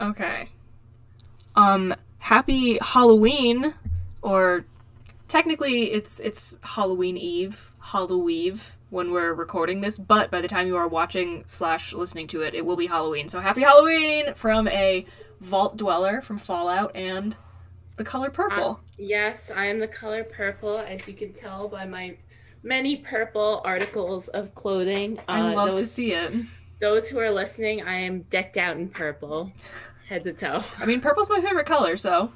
Okay. Happy Halloween, or technically it's Halloween Eve, when we're recording this, but by the time you are watching / listening to it, it will be Halloween. So happy Halloween from a Vault Dweller from Fallout and the color purple. Yes, I am the color purple, as you can tell by my many purple articles of clothing. I love to see it. Those who are listening, I am decked out in purple, head to toe. I mean, purple's my favorite color, so.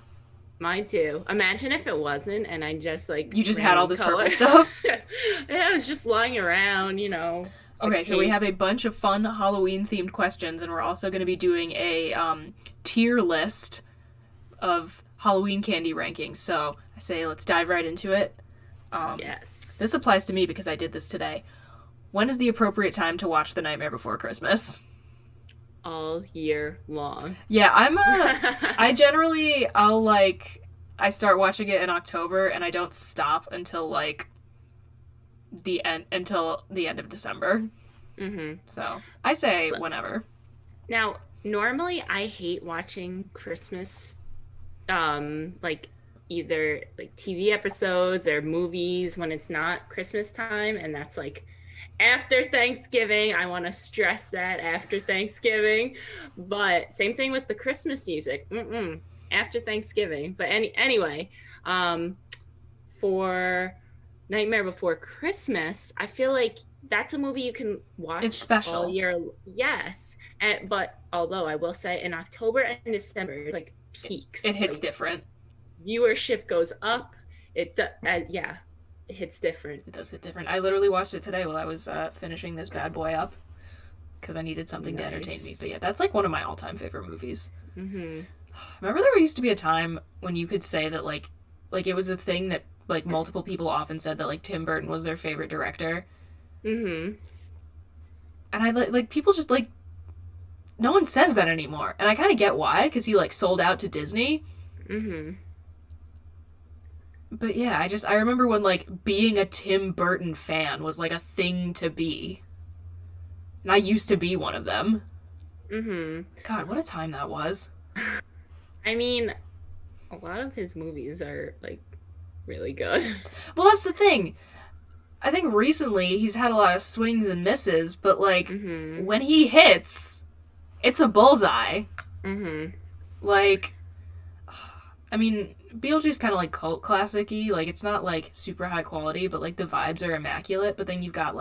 Mine too. Imagine if it wasn't, and I just You just had all this purple stuff? Yeah, it was just lying around, you know. Okay, so we have a bunch of fun Halloween-themed questions, and we're also going to be doing a tier list of Halloween candy rankings. So I say let's dive right into it. Yes. This applies to me because I did this today. When is the appropriate time to watch The Nightmare Before Christmas? All year long. Yeah, I start watching it in October and I don't stop until the end of December. Mm-hmm. So I say whenever. Now, normally I hate watching Christmas, either TV episodes or movies when it's not Christmas time, and that's after Thanksgiving. I want to stress that, after Thanksgiving. But same thing with the Christmas music. After Thanksgiving. But anyway, for Nightmare Before Christmas, I feel like that's a movie you can watch. It's special all year. Yes. But although I will say in October and December, it's peaks. It hits different. Viewership goes up. It hits different. It does hit different. I literally watched it today while I was finishing this bad boy up because I needed something to entertain me. But yeah, that's one of my all-time favorite movies. Mm-hmm. Remember there used to be a time when you could say that it was a thing that multiple people often said that Tim Burton was their favorite director. Mm-hmm. And I people just no one says that anymore. And I kind of get why, because he sold out to Disney. Mm-hmm. But yeah, I remember when being a Tim Burton fan was a thing to be. And I used to be one of them. Mm-hmm. God, what a time that was. I mean, a lot of his movies are really good. Well, that's the thing. I think recently he's had a lot of swings and misses, but mm-hmm. when he hits, it's a bullseye. Mm-hmm. I mean, Beetlejuice kind of cult classic-y. It's not super high quality, but the vibes are immaculate. But then you've got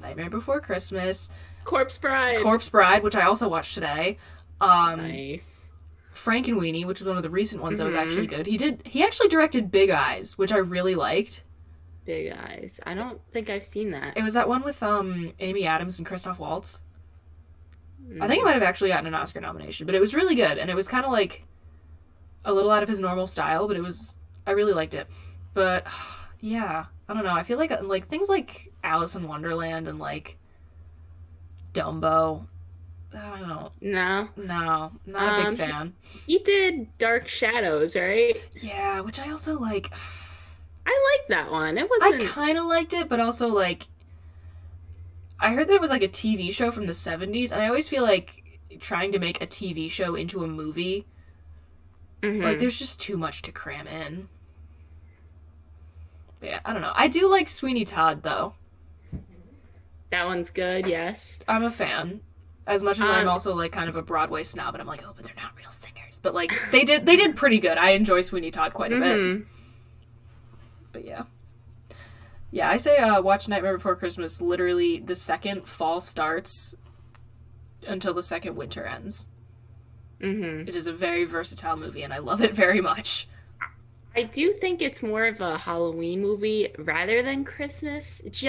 Nightmare Before Christmas, Corpse Bride, which I also watched today. Nice. Frankenweenie, which was one of the recent ones that was actually good. He actually directed Big Eyes, which I really liked. Big Eyes. I don't think I've seen that. It was that one with Amy Adams and Christoph Waltz. I think it might have actually gotten an Oscar nomination, but it was really good, and it was kind of a little out of his normal style, but I really liked it. But yeah, I don't know. I feel like things like Alice in Wonderland and Dumbo, I don't know. No, not a big fan. He did Dark Shadows, right? Yeah, which I also like. I like that one. It wasn't. I kind of liked it, but also I heard that it was a TV show from the 70s, and I always feel trying to make a TV show into a movie, there's just too much to cram in. But yeah, I don't know. I do like Sweeney Todd, though. That one's good, yes. I'm a fan. As much as I'm also kind of a Broadway snob, and I'm oh, but they're not real singers. But they did pretty good. I enjoy Sweeney Todd quite a bit. But yeah. Yeah, I say watch Nightmare Before Christmas literally the second fall starts until the second winter ends. Mm-hmm. It is a very versatile movie, and I love it very much. I do think it's more of a Halloween movie rather than Christmas. It's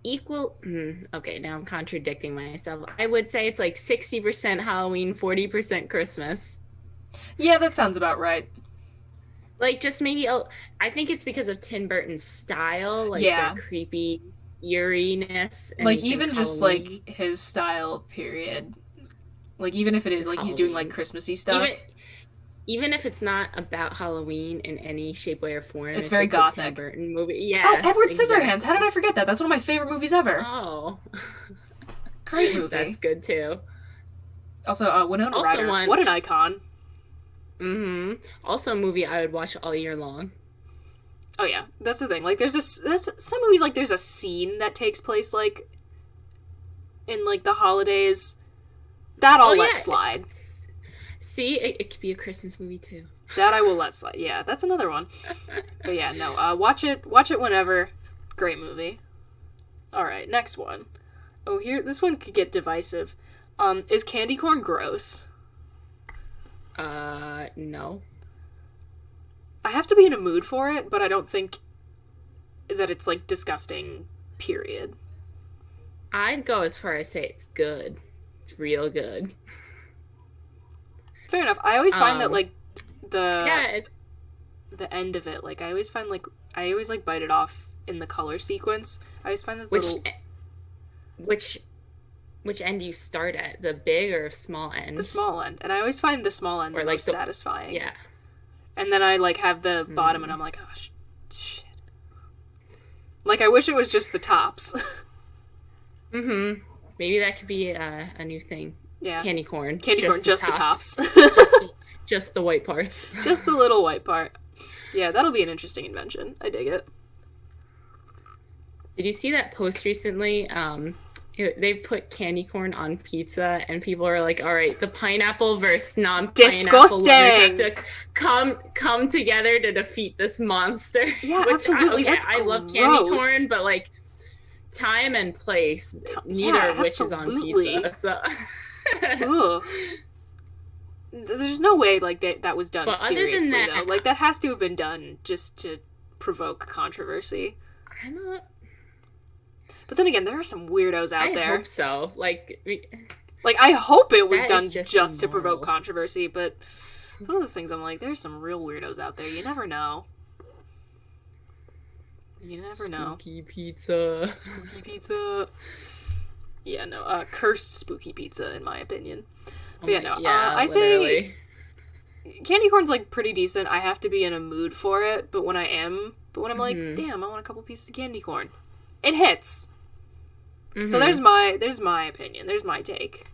equal. Okay, now I'm contradicting myself. I would say it's 60% Halloween, 40% Christmas. Yeah, that sounds about right. Just maybe, I think it's because of Tim Burton's style, the creepy eeriness. And even just his style, period. Even if it is he's doing Christmassy stuff. Even if it's not about Halloween in any shape, way, or form. It's very gothic. A Tim Burton movie. Yes, oh, Edward Scissorhands. How did I forget that? That's one of my favorite movies ever. Oh. Great movie. That's good too. Also, Winona Ryder. What an icon. Also a movie I would watch all year long. Oh yeah, that's the thing. Like, there's some movies, like, there's a scene that takes place, like, in, like, the holidays. That I'll let slide. See, it could be a Christmas movie too. That I will let slide. Yeah, that's another one. But yeah, no. Watch it whenever. Great movie. All right, next one. Oh, this one could get divisive. Is candy corn gross? No. I have to be in a mood for it, but I don't think that it's, like, disgusting, period. I'd go as far as say it's good. It's real good. Fair enough. I always find that, like, the end of it, like, I always find, like, I always, like, bite it off in the color sequence. I always find that Which end do you start at? The big or small end? The small end. And I always find the small end the most satisfying. Yeah. And then I, like, have the bottom, and I'm like, oh, shit. Like, I wish it was just the tops. Maybe that could be a new thing. Yeah. Candy corn. Just the tops. Just the white parts. Just the little white part. Yeah, that'll be an interesting invention. I dig it. Did you see that post recently? They put candy corn on pizza, and people are like, all right, the pineapple versus non-pineapple lovers have to come together to defeat this monster. Yeah, absolutely. I love candy corn, but, like, time and place, neither of which is on pizza. So. Ugh. There's no way, like, that was done seriously, though. Like, that has to have been done just to provoke controversy. I don't. But then again, there are some weirdos out there. I hope so. Like, I hope it was done just to provoke controversy, but it's one of those things I'm like, there's some real weirdos out there. You never know. You never know. Spooky pizza. Spooky pizza. Yeah, no, cursed spooky pizza, in my opinion. But I say candy corn's, like, pretty decent. I have to be in a mood for it, but when I'm like, damn, I want a couple pieces of candy corn, it hits. So there's my opinion. There's my take.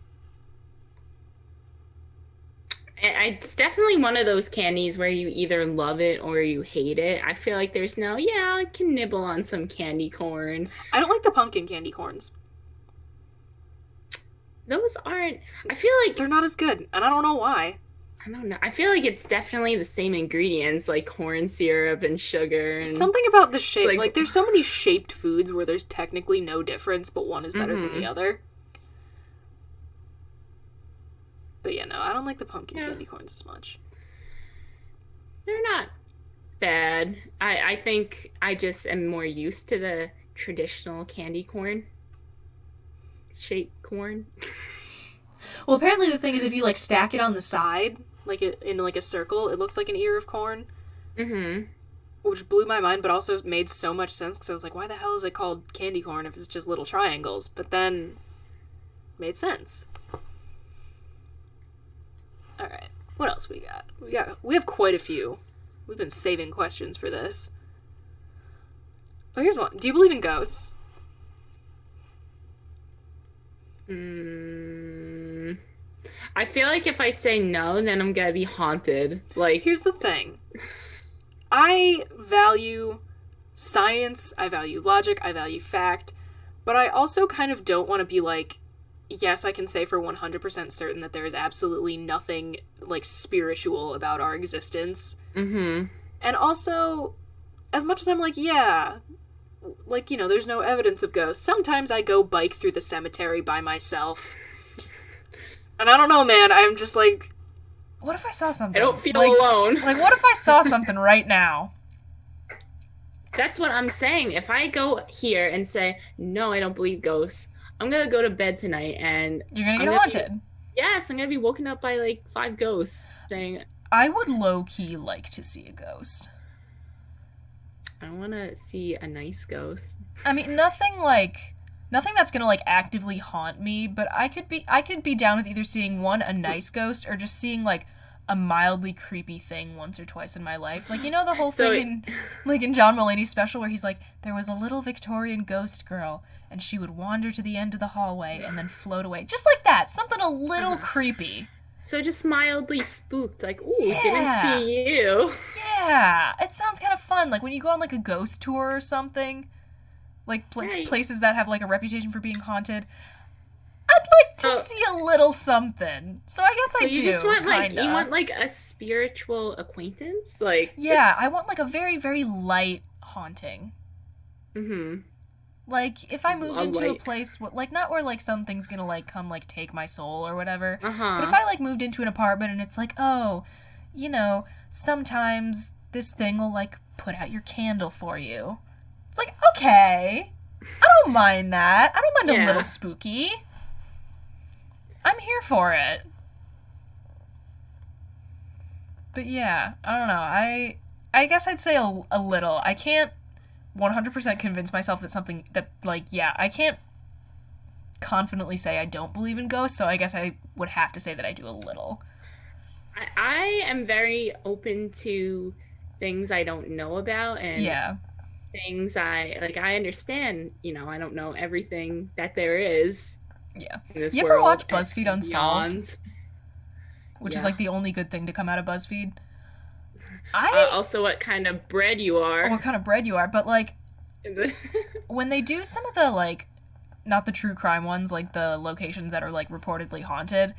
It's definitely one of those candies where you either love it or you hate it. I feel like there's I can nibble on some candy corn. I don't like the pumpkin candy corns. Those aren't... I feel like... They're not as good, and I don't know why. I don't know. I feel like it's definitely the same ingredients, like corn syrup and sugar. And something about the shape. Like, there's so many shaped foods where there's technically no difference, but one is better than the other. But yeah, no, I don't like the pumpkin candy corns as much. They're not bad. I think I just am more used to the traditional candy corn. Shaped corn. Well, apparently the thing is, if you, like, stack it on the side, like, in, like, a circle, it looks like an ear of corn. Which blew my mind, but also made so much sense, because I was like, why the hell is it called candy corn if it's just little triangles? But then, made sense. Alright, what else we got? We have quite a few. We've been saving questions for this. Oh, here's one. Do you believe in ghosts? I feel like if I say no, then I'm gonna be haunted. Like, here's the thing. I value science, I value logic, I value fact, but I also kind of don't want to be like, yes, I can say for 100% certain that there is absolutely nothing, like, spiritual about our existence. And also, as much as I'm like, yeah, like, you know, there's no evidence of ghosts, sometimes I go bike through the cemetery by myself. And I don't know, man, I'm just like, what if I saw something? I don't feel alone. Like, what if I saw something right now? That's what I'm saying. If I go here and say, no, I don't believe ghosts, I'm going to go to bed tonight and... You're going to get haunted. Yes, I'm going to be woken up by, like, 5 ghosts saying... I would low-key like to see a ghost. I want to see a nice ghost. I mean, nothing that's gonna, like, actively haunt me, but I could be down with either seeing, one, a nice ghost, or just seeing, like, a mildly creepy thing once or twice in my life. Like, you know the whole thing in John Mulaney's special where he's like, there was a little Victorian ghost girl, and she would wander to the end of the hallway and then float away. Just like that. Something a little creepy. So just mildly spooked, like, ooh, didn't see you. Yeah, it sounds kind of fun. Like when you go on like a ghost tour or something, like places that have like a reputation for being haunted. I'd like to see a little something. So I guess I do. So you just want kinda. you want like a spiritual acquaintance, like yeah, I want like a very, very light haunting. Mm-hmm. Like if I moved into a place like not where like something's gonna like come like take my soul or whatever. But if I like moved into an apartment and it's like, oh, you know, sometimes this thing will like put out your candle for you. It's like, okay, I don't mind that. I don't mind a little spooky. I'm here for it. But yeah, I don't know. I guess I'd say a little. I can't 100% convince myself that something that, like, yeah, I can't confidently say I don't believe in ghosts, so I guess I would have to say that I do a little. I am very open to things I don't know about and things I understand, you know, I don't know everything that there is. Yeah. In this you ever world watch BuzzFeed Unsolved? Which is like the only good thing to come out of BuzzFeed. Also, what kind of bread you are. What kind of bread you are, but like, when they do some of the like, not the true crime ones, like the locations that are like reportedly haunted,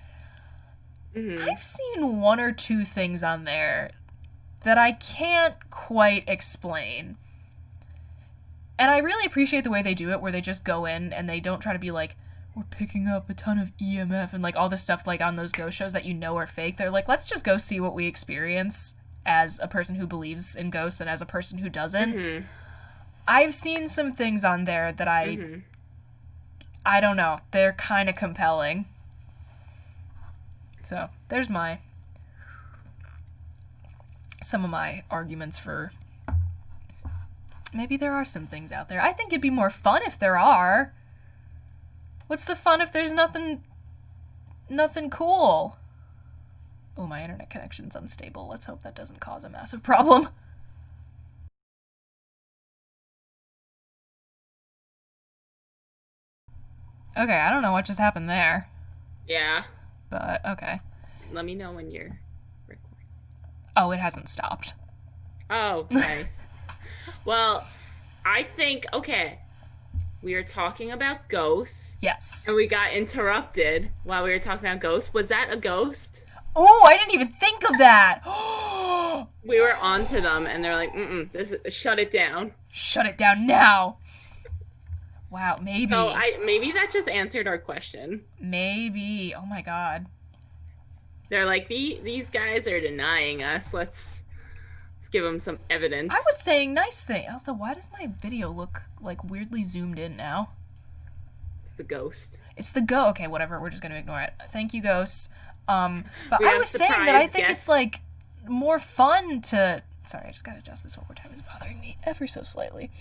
I've seen one or two things on there that I can't quite explain. And I really appreciate the way they do it, where they just go in and they don't try to be like, we're picking up a ton of EMF and like all this stuff like on those ghost shows that you know are fake. They're like, let's just go see what we experience as a person who believes in ghosts and as a person who doesn't. I've seen some things on there that I don't know. They're kind of compelling. So there's some of my arguments for maybe there are some things out there. I think it'd be more fun if there are. What's the fun if there's nothing cool? Oh, my internet connection's unstable. Let's hope that doesn't cause a massive problem. Okay, I don't know what just happened there. Yeah. But, okay. Let me know when you're recording. Oh, it hasn't stopped. Oh, nice. Well, I think, okay, we were talking about ghosts. Yes. And we got interrupted while we were talking about ghosts. Was that a ghost? Oh, I didn't even think of that. We were onto them, and they're like, shut it down. Shut it down now. Wow, maybe. So maybe that just answered our question. Maybe. Oh my god. They're like, these guys are denying us. Let's give them some evidence. I was saying nice thing. Also, why does my video look like weirdly zoomed in now? It's the ghost. It's the ghost. Okay, whatever. We're just gonna ignore it. Thank you, ghosts. But I was saying that I think it's like more fun to. Sorry, I just gotta adjust this one more time. It's bothering me ever so slightly.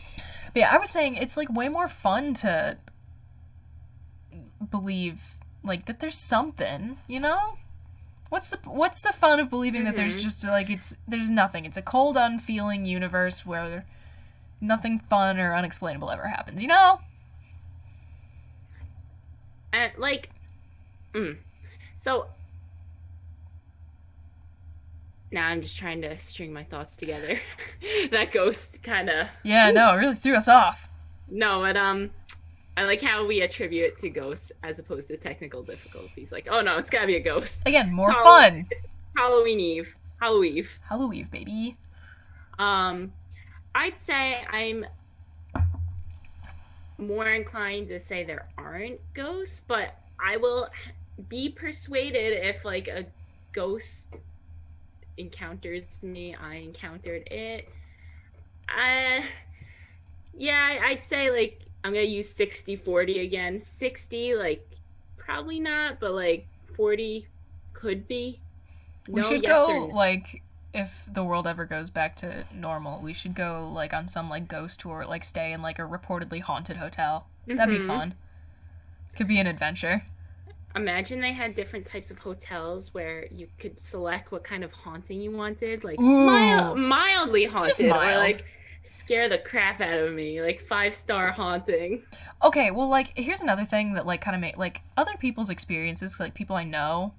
But yeah, I was saying it's like way more fun to believe like that there's something, you know? What's the fun of believing that there's just like there's nothing? It's a cold, unfeeling universe where nothing fun or unexplainable ever happens, you know? And like, so now I'm just trying to string my thoughts together. That ghost kind of. Yeah, no, it really threw us off. No, but I like how we attribute it to ghosts as opposed to technical difficulties. Like, oh no, it's gotta be a ghost. Again, more fun. Halloween Eve. Halloween, baby. I'd say I'm more inclined to say there aren't ghosts, but I will be persuaded if like a ghost encounters me, I encountered it. Yeah, I'd say like I'm gonna use 60-40 again. 60, like probably not, but like 40 could be. We should go like if the world ever goes back to normal, we should go like on some like ghost tour, like stay in like a reportedly haunted hotel. That'd be fun. Could be an adventure. Imagine they had different types of hotels where you could select what kind of haunting you wanted, like mildly haunted, Just mild. or like scare the crap out of me, like 5-star haunting. Okay, well, like, here's another thing that, like, kind of made, like, other people's experiences, like, people I know,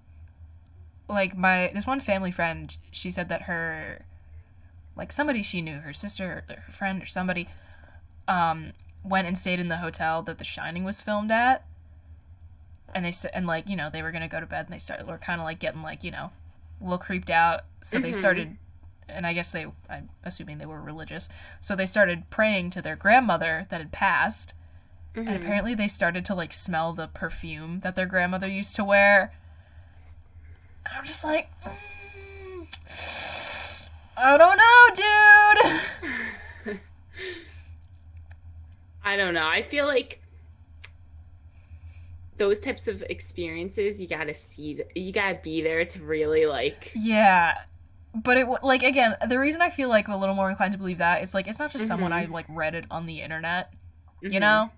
like, this one family friend, she said that her, like, somebody she knew, her sister, or her friend, or somebody, went and stayed in the hotel that The Shining was filmed at, and like, you know, they were gonna go to bed, and were kind of, like, getting, like, you know, a little creeped out, so they started, and I guess I'm assuming they were religious, so they started praying to their grandmother that had passed, and apparently they started to, like, smell the perfume that their grandmother used to wear, and I'm just like, I don't know, dude! I don't know, I feel like those types of experiences, you gotta be there to really, like... Yeah. But like, again, the reason I feel like I'm a little more inclined to believe that is, like, it's not just someone I, like, read it on the internet, you know?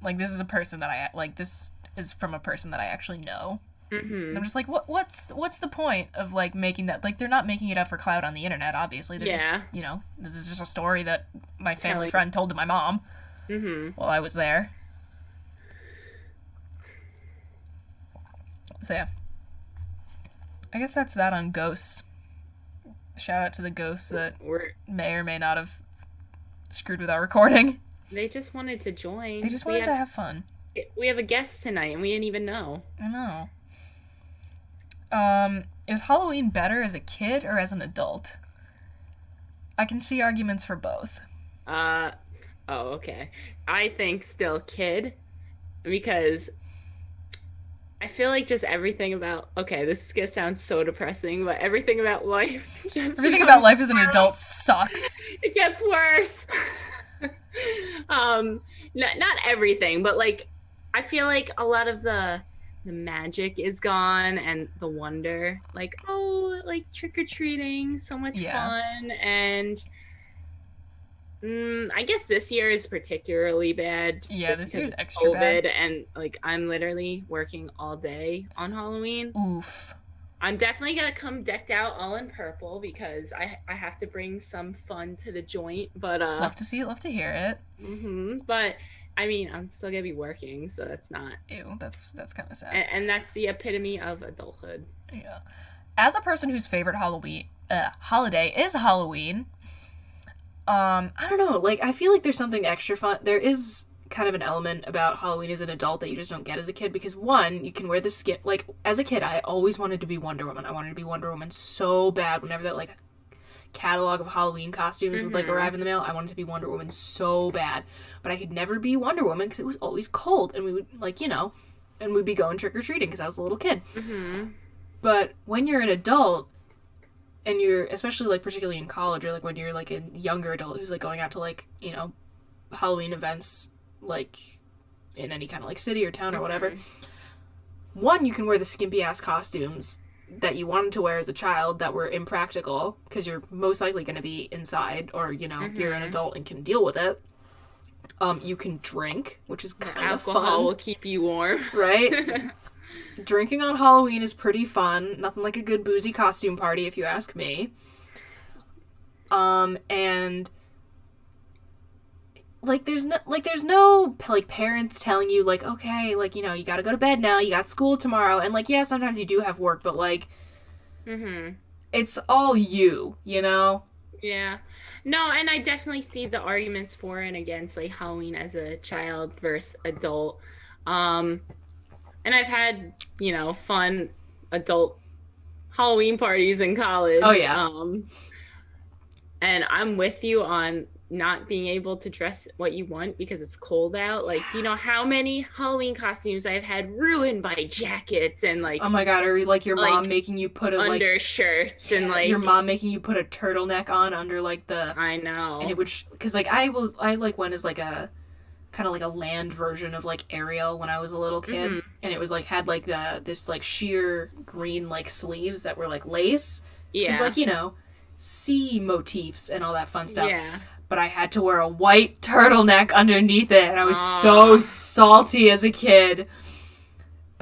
Like, this is a person that this is from a person that I actually know. And I'm just like, what's the point of, like, making that, like, they're not making it up for clout on the internet, obviously. They're just, you know, this is just a story that my family friend told to my mom while I was there. So, yeah. I guess that's that on ghosts. Shout out to the ghosts that may or may not have screwed with our recording. They just wanted to join. They just wanted to have fun. We have a guest tonight, and we didn't even know. I know. Is Halloween better as a kid or as an adult? I can see arguments for both. Okay. I think still kid, because I feel like just everything about... Okay, this is going to sound so depressing, but everything about life... Everything about life as an adult sucks. It gets worse. Not everything, but, like, I feel like a lot of the magic is gone and the wonder. Like, oh, like, trick-or-treating, so much fun, and... I guess this year is particularly bad. Yeah, this year's extra bad. And, like, I'm literally working all day on Halloween. Oof. I'm definitely going to come decked out all in purple because I have to bring some fun to the joint. But love to see it, love to hear it. But, I mean, I'm still going to be working, so that's not... Ew, that's kind of sad. And that's the epitome of adulthood. Yeah. As a person whose favorite holiday is Halloween... I don't know, like, I feel like there's something extra fun. There is kind of an element about Halloween as an adult that you just don't get as a kid, because one, you can wear the skin, like, as a kid, I always wanted to be Wonder Woman. I wanted to be Wonder Woman so bad. Whenever that, like, catalog of Halloween costumes would, like, arrive in the mail, I wanted to be Wonder Woman so bad. But I could never be Wonder Woman because it was always cold, and we would, like, you know, and we'd be going trick-or-treating because I was a little kid. But when you're an adult, and you're, especially, like, particularly in college, or, like, when you're, like, a younger adult who's, like, going out to, like, you know, Halloween events, like, in any kind of, like, city or town or whatever, one, you can wear the skimpy-ass costumes that you wanted to wear as a child that were impractical, because you're most likely going to be inside, or, you know, you're an adult and can deal with it. You can drink, which is kind of fun. Alcohol will keep you warm. Right? Drinking on Halloween is pretty fun. Nothing like a good boozy costume party, if you ask me. And like there's no parents telling you, like, okay, like, you know, you gotta go to bed now, you got school tomorrow, and, like, yeah, sometimes you do have work, but, like, it's all you know? Yeah. No, and I definitely see the arguments for and against, like, Halloween as a child versus adult. And I've had, you know, fun adult Halloween parties in college. Oh, yeah. And I'm with you on not being able to dress what you want because it's cold out. Like, do you know how many Halloween costumes I've had ruined by jackets and, like... Oh my god, or, like, your mom making you put a, like... undershirts and, like... Your mom making you put a turtleneck on under, like, the... I know. And it would... Because, like, I went as, like, a... kind of like a land version of, like, Ariel when I was a little kid, and it was, like, had, like, this, like, sheer green, like, sleeves that were, like, lace, because, like, you know, sea motifs and all that fun stuff, but I had to wear a white turtleneck underneath it, and I was so salty as a kid.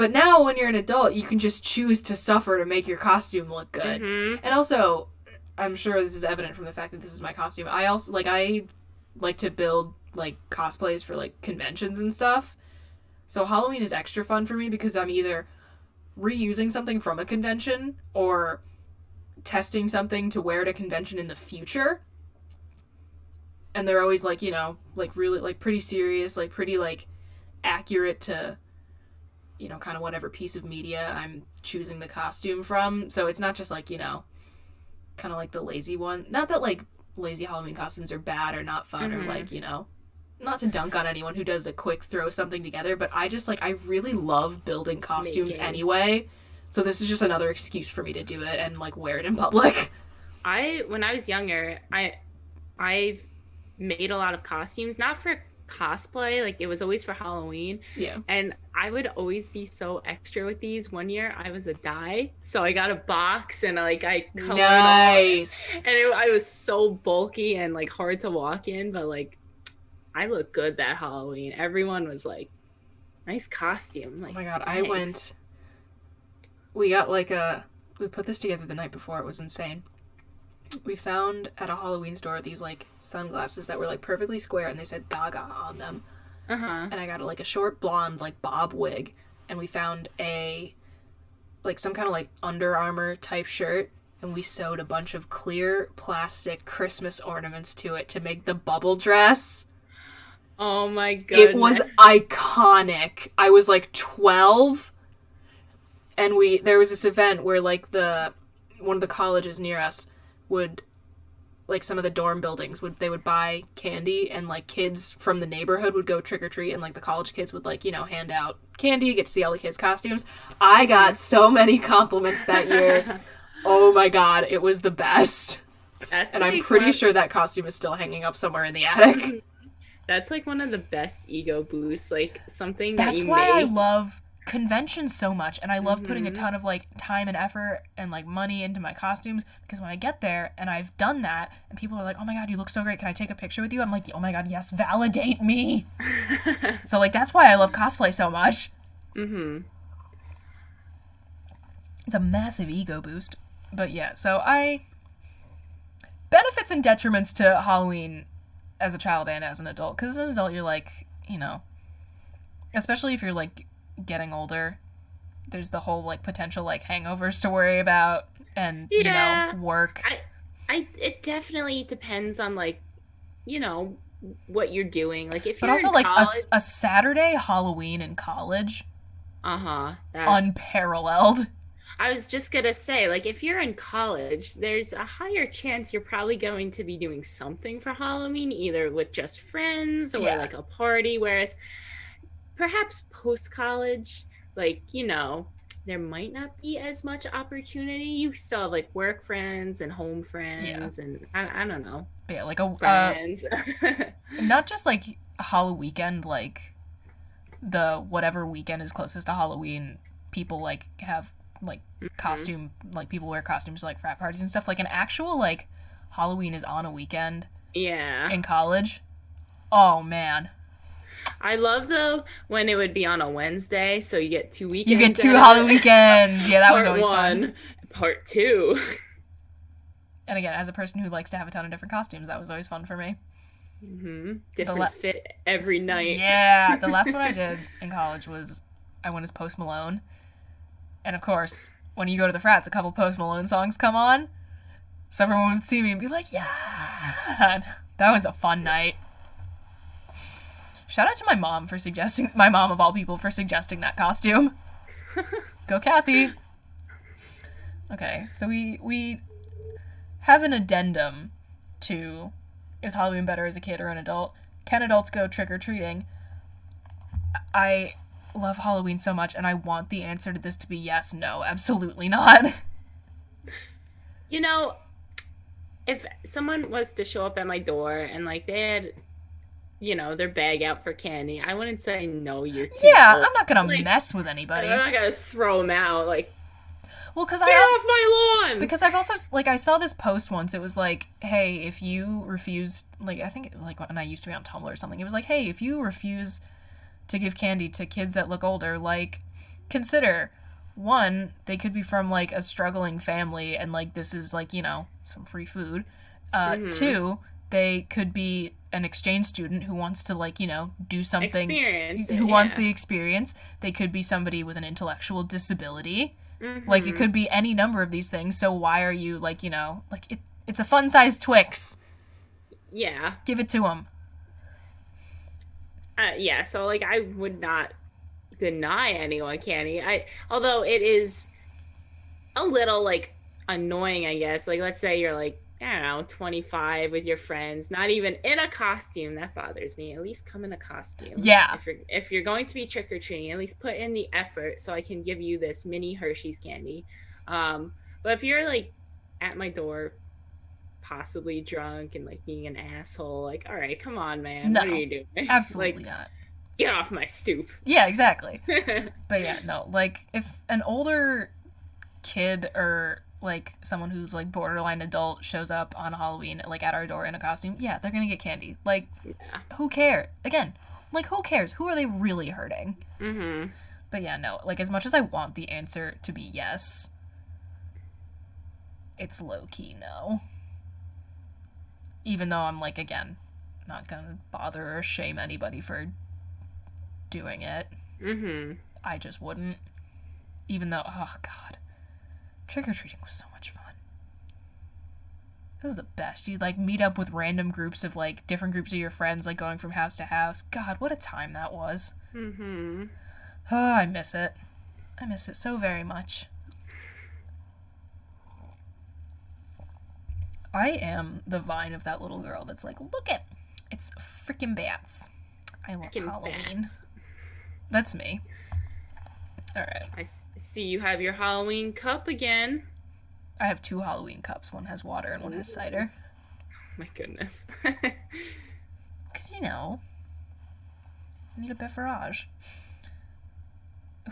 But now when you're an adult, you can just choose to suffer to make your costume look good. And also, I'm sure this is evident from the fact that this is my costume. I also, I like to build, cosplays for, conventions and stuff. So Halloween is extra fun for me because I'm either reusing something from a convention or testing something to wear at a convention in the future. And they're always, really, pretty serious, pretty, accurate to, kind of whatever piece of media I'm choosing the costume from. So it's not just, kind of the lazy one. Not that, lazy Halloween costumes are bad or not fun or, not to dunk on anyone who does a quick throw something together, but I just, I really love building costumes anyway. So this is just another excuse for me to do it and, wear it in public. When I was younger, I made a lot of costumes, not for cosplay, it was always for Halloween. Yeah. And I would always be so extra with these. One year I was a dye, so I got a box and I colored nice. And I was so bulky and hard to walk in, but I looked good that Halloween. Everyone was nice costume. Oh my god, thanks. We got we put this together the night before. It was insane. We found at a Halloween store these sunglasses that were perfectly square and they said Gaga on them. And I got a short blonde bob wig, and we found a some kind of Under Armour type shirt, and we sewed a bunch of clear plastic Christmas ornaments to it to make the bubble dress. Oh my goodness. It was iconic. I was 12, and there was this event where one of the colleges near us would, some of the dorm buildings they would buy candy, and kids from the neighborhood would go trick-or-treat, and the college kids would hand out candy, get to see all the kids' costumes. I got so many compliments that year. Oh my god, it was the best. And I'm pretty sure that costume is still hanging up somewhere in the attic. That's one of the best ego boosts, something that's that you why make. I love conventions so much, and I love putting a ton of time and effort and money into my costumes, because when I get there and I've done that and people are oh my god, you look so great, can I take a picture with you? I'm oh my god, yes, validate me. So that's why I love cosplay so much. It's a massive ego boost. But yeah, so benefits and detriments to Halloween as a child and as an adult, because as an adult you're especially if you're getting older, there's the whole potential hangovers to worry about, and work. It definitely depends on what you're doing, if you're but also in college, a Saturday Halloween in college, unparalleled. I was just gonna say, if you're in college, there's a higher chance you're probably going to be doing something for Halloween, either with just friends or a party, whereas perhaps post-college, there might not be as much opportunity. You still have work friends and home friends, and I don't know. But yeah, friends. Not just a Halloween weekend, the whatever weekend is closest to Halloween, people have costume, people wear costumes to frat parties and stuff. An actual Halloween is on a weekend. Yeah. In college. Oh man. I love, though, when it would be on a Wednesday, so you get 2 weekends. You get 2 Halloween weekends. Yeah, that was always fun. Part 2. And again, as a person who likes to have a ton of different costumes, that was always fun for me. Different fit every night. Yeah, the last one I did in college was I went as Post Malone. And of course, when you go to the frats, a couple Post Malone songs come on. So everyone would see me and be yeah. That was a fun night. Shout out to my mom of all people, for suggesting that costume. Go Kathy. Okay, so we have an addendum to, is Halloween better as a kid or an adult? Can adults go trick-or-treating? I love Halloween so much, and I want the answer to this to be yes, no, absolutely not. If someone was to show up at my door and they had their bag out for candy, I wouldn't say no, you're too old. I'm not gonna mess with anybody. I'm not gonna throw them out well, because get off my lawn. Because I've also I saw this post once. It was hey, if you refuse, I think when I used to be on Tumblr or something, it was hey, if you refuse to give candy to kids that look older, consider, one, they could be from, like, a struggling family and, like, this is, like, you know, some free food. Two, they could be an exchange student who wants to, like, you know, do something. Who wants the experience. They could be somebody with an intellectual disability. Like, it could be any number of these things, so why are you, like, you know, like, it's a fun-sized Twix. Yeah. Give it to them. Yeah, so, like, I would not deny anyone candy. Although it is a little, like, annoying, I guess. Like, let's say you're, like, I don't know, 25 with your friends, not even in a costume. That bothers me. At least come in a costume. Yeah. If you're going to be trick-or-treating, at least put in the effort so I can give you this mini Hershey's candy. But if you're, like, at my door, possibly drunk and, like, being an asshole, like, all right, come on, man. No, what are you doing? Absolutely like, not. Get off my stoop. Yeah, exactly. But yeah, no, like, if an older kid or, like, someone who's, like, borderline adult shows up on Halloween, like, at our door in a costume, yeah, they're gonna get candy. Like, who cares? Again, like, who cares? Who are they really hurting? But yeah, no, like, as much as I want the answer to be yes, it's low-key no. Even though I'm, like, again, not gonna bother or shame anybody for doing it. I just wouldn't. Even though, oh, God. Trick-or-treating was so much fun. It was the best. You'd, like, meet up with random groups of, like, different groups of your friends, like, going from house to house. God, what a time that was. Oh, I miss it. I miss it so very much. I am the Vine of that little girl that's like, look it, it's freaking bats. I love Halloween. Bats. That's me. All right. I see you have your Halloween cup again. I have 2 Halloween cups. One has water and one has cider. My goodness. Because, you know, I need a beverage.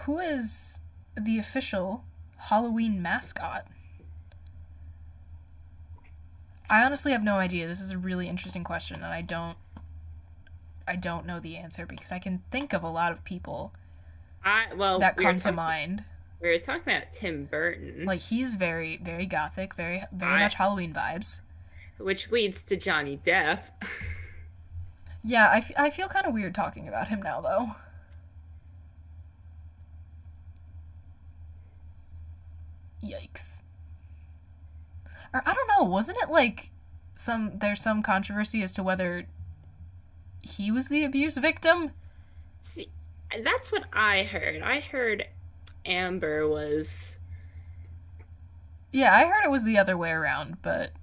Who is the official Halloween mascot? I honestly have no idea. This is a really interesting question, and I don't know the answer because I can think of a lot of people that come to mind. We were talking about Tim Burton. Like, he's very, very gothic, very much Halloween vibes. Which leads to Johnny Depp. Yeah, I feel kind of weird talking about him now, though. Yikes. Or, I don't know, wasn't it, like, there's some controversy as to whether he was the abuse victim? See, that's what I heard. I heard Amber was... Yeah, I heard it was the other way around, but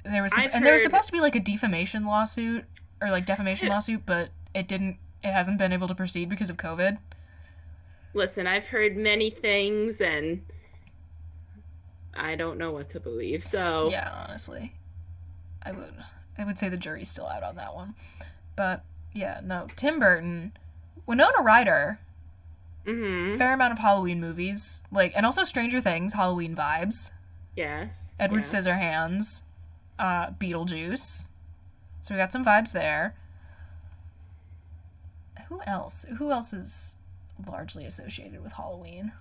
there was there was supposed to be, like, a defamation lawsuit, or, like, defamation lawsuit, but it hasn't been able to proceed because of COVID. Listen, I've heard many things, and I don't know what to believe, so... Yeah, honestly. I would say the jury's still out on that one. But, yeah, no. Tim Burton, Winona Ryder, fair amount of Halloween movies, like, and also Stranger Things, Halloween vibes. Yes. Edward Scissorhands, Beetlejuice. So we got some vibes there. Who else? Who else is largely associated with Halloween?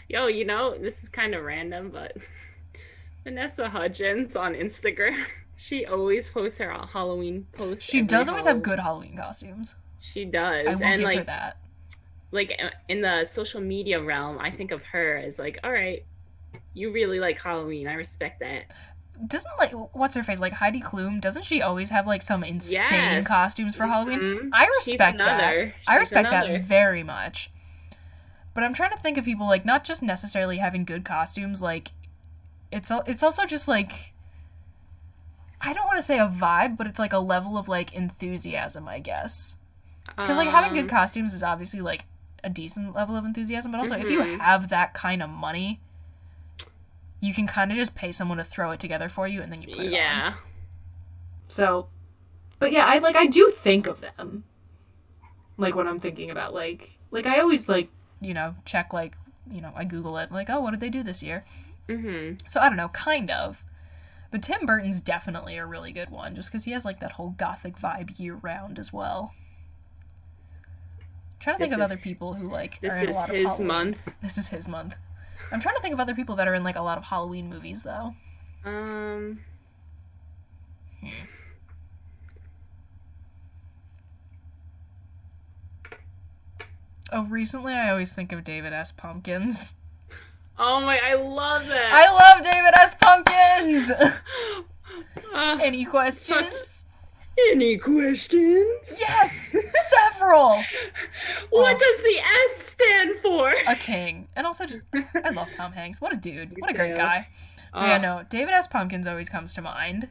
Yo, you know, this is kind of random, but Vanessa Hudgens on Instagram, she always posts her Halloween posts. She does always have good Halloween costumes. She does. I will give her that. Like, in the social media realm, I think of her as like, all right, you really like Halloween. I respect that. Doesn't, like, what's her face? Like, Heidi Klum, doesn't she always have, like, some insane costumes for Halloween? I respect that. I respect that very much. But I'm trying to think of people, like, not just necessarily having good costumes, like, it's also just, like, I don't want to say a vibe, but it's, like, a level of, like, enthusiasm, I guess. Because, like, having good costumes is obviously, like, a decent level of enthusiasm, but also if you have that kind of money, you can kind of just pay someone to throw it together for you, and then you put it on. So, but yeah, I do think of them. Like, when I'm thinking about, like, I always, like, you know, check, like, you know, I Google it, like, oh, what did they do this year? So, I don't know, kind of. But Tim Burton's definitely a really good one, just because he has, like, that whole gothic vibe year-round as well. trying to think of other people who, like, are in a lot of Halloween. This is his month. This is his month. I'm trying to think of other people that are in, like, a lot of Halloween movies, though. Oh, recently I always think of David S. Pumpkins. Oh my, I love that. I love David S. Pumpkins! Any questions? Any questions? Yes! Several! What does the S stand for? A king. And also just, I love Tom Hanks. What a dude. What a great guy. But yeah, no, David S. Pumpkins always comes to mind.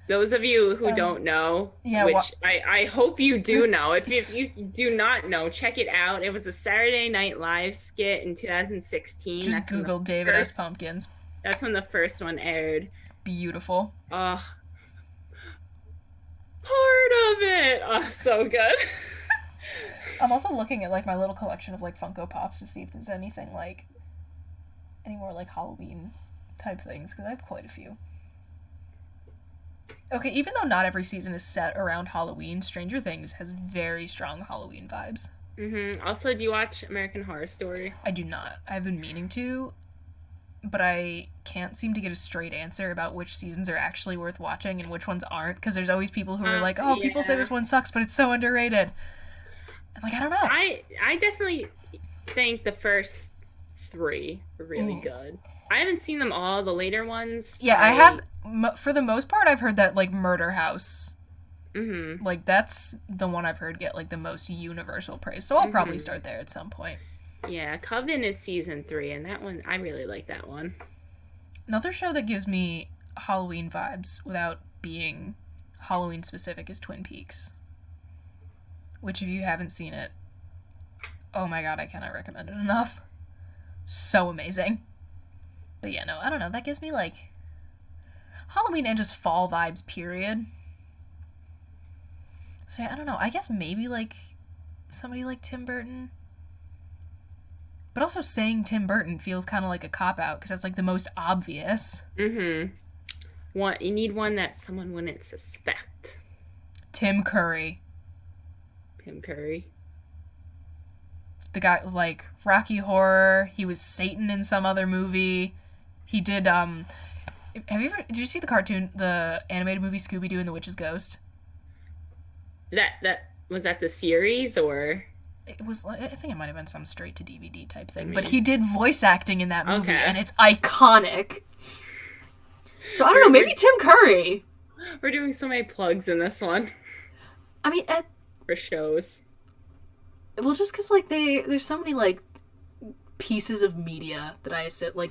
Those of you who don't know, which I hope you do know. If you do not know, check it out. It was a Saturday Night Live skit in 2016. Just Google David S. Pumpkins. That's when the first one aired. Beautiful. Part of it. Oh, so good. I'm also looking at, like, my little collection of, like, Funko Pops to see if there's anything, like, any more, like, Halloween type things, because I have quite a few. Okay, even though not every season is set around Halloween, Stranger Things has very strong Halloween vibes. Also, do you watch American Horror Story? I do not. I've been meaning to, but I can't seem to get a straight answer about which seasons are actually worth watching and which ones aren't, because there's always people who are like, oh, yeah. People say this one sucks, but it's so underrated. And, like, I don't know. I definitely think the first 3 are really good. I haven't seen them all, the later ones. Yeah, I have, for the most part, I've heard that, like, Murder House, like, that's the one I've heard get, like, the most universal praise, so I'll probably start there at some point. Yeah, Coven is season 3, and that one, I really like that one. Another show that gives me Halloween vibes without being Halloween specific is Twin Peaks, which, if you haven't seen it, oh my god, I cannot recommend it enough. So amazing. But yeah, no, I don't know. That gives me, like, Halloween and just fall vibes, period. So yeah, I don't know. I guess maybe, like, somebody like Tim Burton. But also saying Tim Burton feels kind of like a cop-out, because that's, like, the most obvious. You need one that someone wouldn't suspect. Tim Curry. The guy, like, Rocky Horror. He was Satan in some other movie. He did, did you see the cartoon, the animated movie Scooby-Doo and the Witch's Ghost? Was that the series, or? It was, I think it might have been some straight-to-DVD type thing, but he did voice acting in that movie, and it's iconic. So, I don't know, maybe Tim Curry. We're doing so many plugs in this one. I mean, for shows. Well, just because, like, there's so many, like, pieces of media that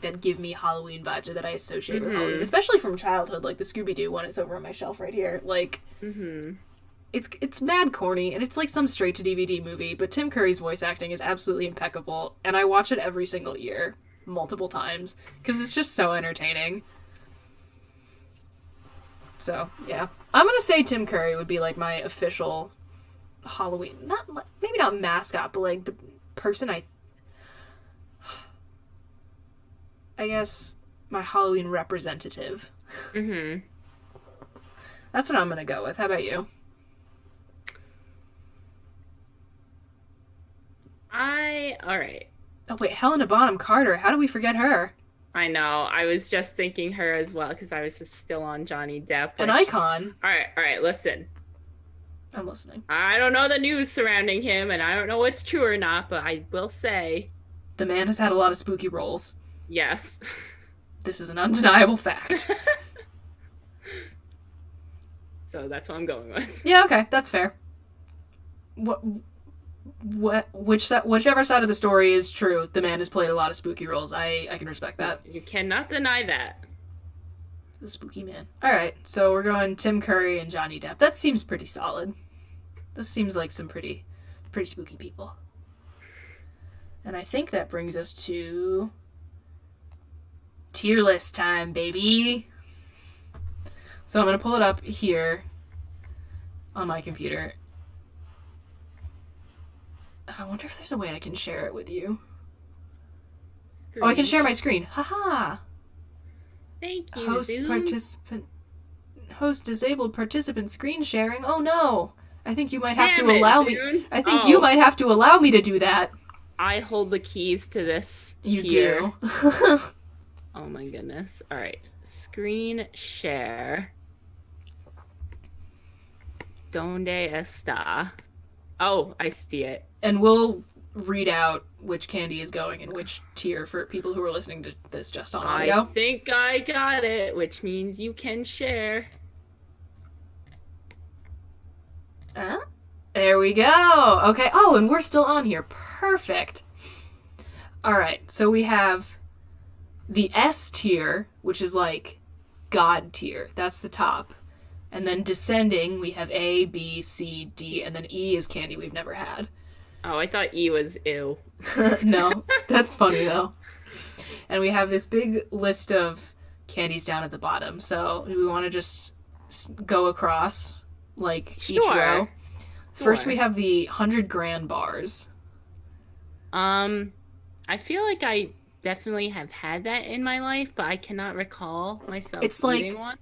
that give me Halloween vibes, or that I associate with Halloween, especially from childhood, like the Scooby-Doo one. It's over on my shelf right here. Like, it's mad corny, and it's like some straight-to-DVD movie, but Tim Curry's voice acting is absolutely impeccable, and I watch it every single year, multiple times, because it's just so entertaining. So, yeah. I'm gonna say Tim Curry would be, like, my official Halloween, maybe not mascot, but, like, the person I guess my Halloween representative. That's what I'm gonna go with. How about you? Alright. Oh wait, Helena Bonham Carter. How do we forget her? I know. I was just thinking her as well, because I was just still on Johnny Depp. An icon. Alright, listen. I'm listening. I don't know the news surrounding him, and I don't know what's true or not, but I will say... the man has had a lot of spooky roles. Yes. This is an undeniable fact. So that's what I'm going with. Yeah, okay, that's fair. Whichever side of the story is true, the man has played a lot of spooky roles. I can respect that. You cannot deny that. The spooky man. Alright, so we're going Tim Curry and Johnny Depp. That seems pretty solid. This seems like some pretty spooky people. And I think that brings us to tier list time, baby. So I'm going to pull it up here on my computer. I wonder if there's a way I can share it with you. Oh, I can share my screen. Haha. Thank you, Zoom. Host disabled participant screen sharing. Oh no. I think you might have Damn to it, allow Dune. me. I think you might have to allow me to do that. I hold the keys to this You tier. do. Oh my goodness. All right. Screen share. Donde está? Oh, I see it. And we'll read out which candy is going in which tier for people who are listening to this just on audio. I think I got it, which means you can share. There we go. Okay. Oh, and we're still on here. Perfect. All right. So we have the S tier, which is like God tier. That's the top. And then descending, we have A, B, C, D, and then E is candy we've never had. Oh, I thought E was ew. No, that's funny though. And we have this big list of candies down at the bottom. So do we want to just go across like each row? First, we have the 100 grand bars. I feel like I definitely have had that in my life, but I cannot recall myself eating one.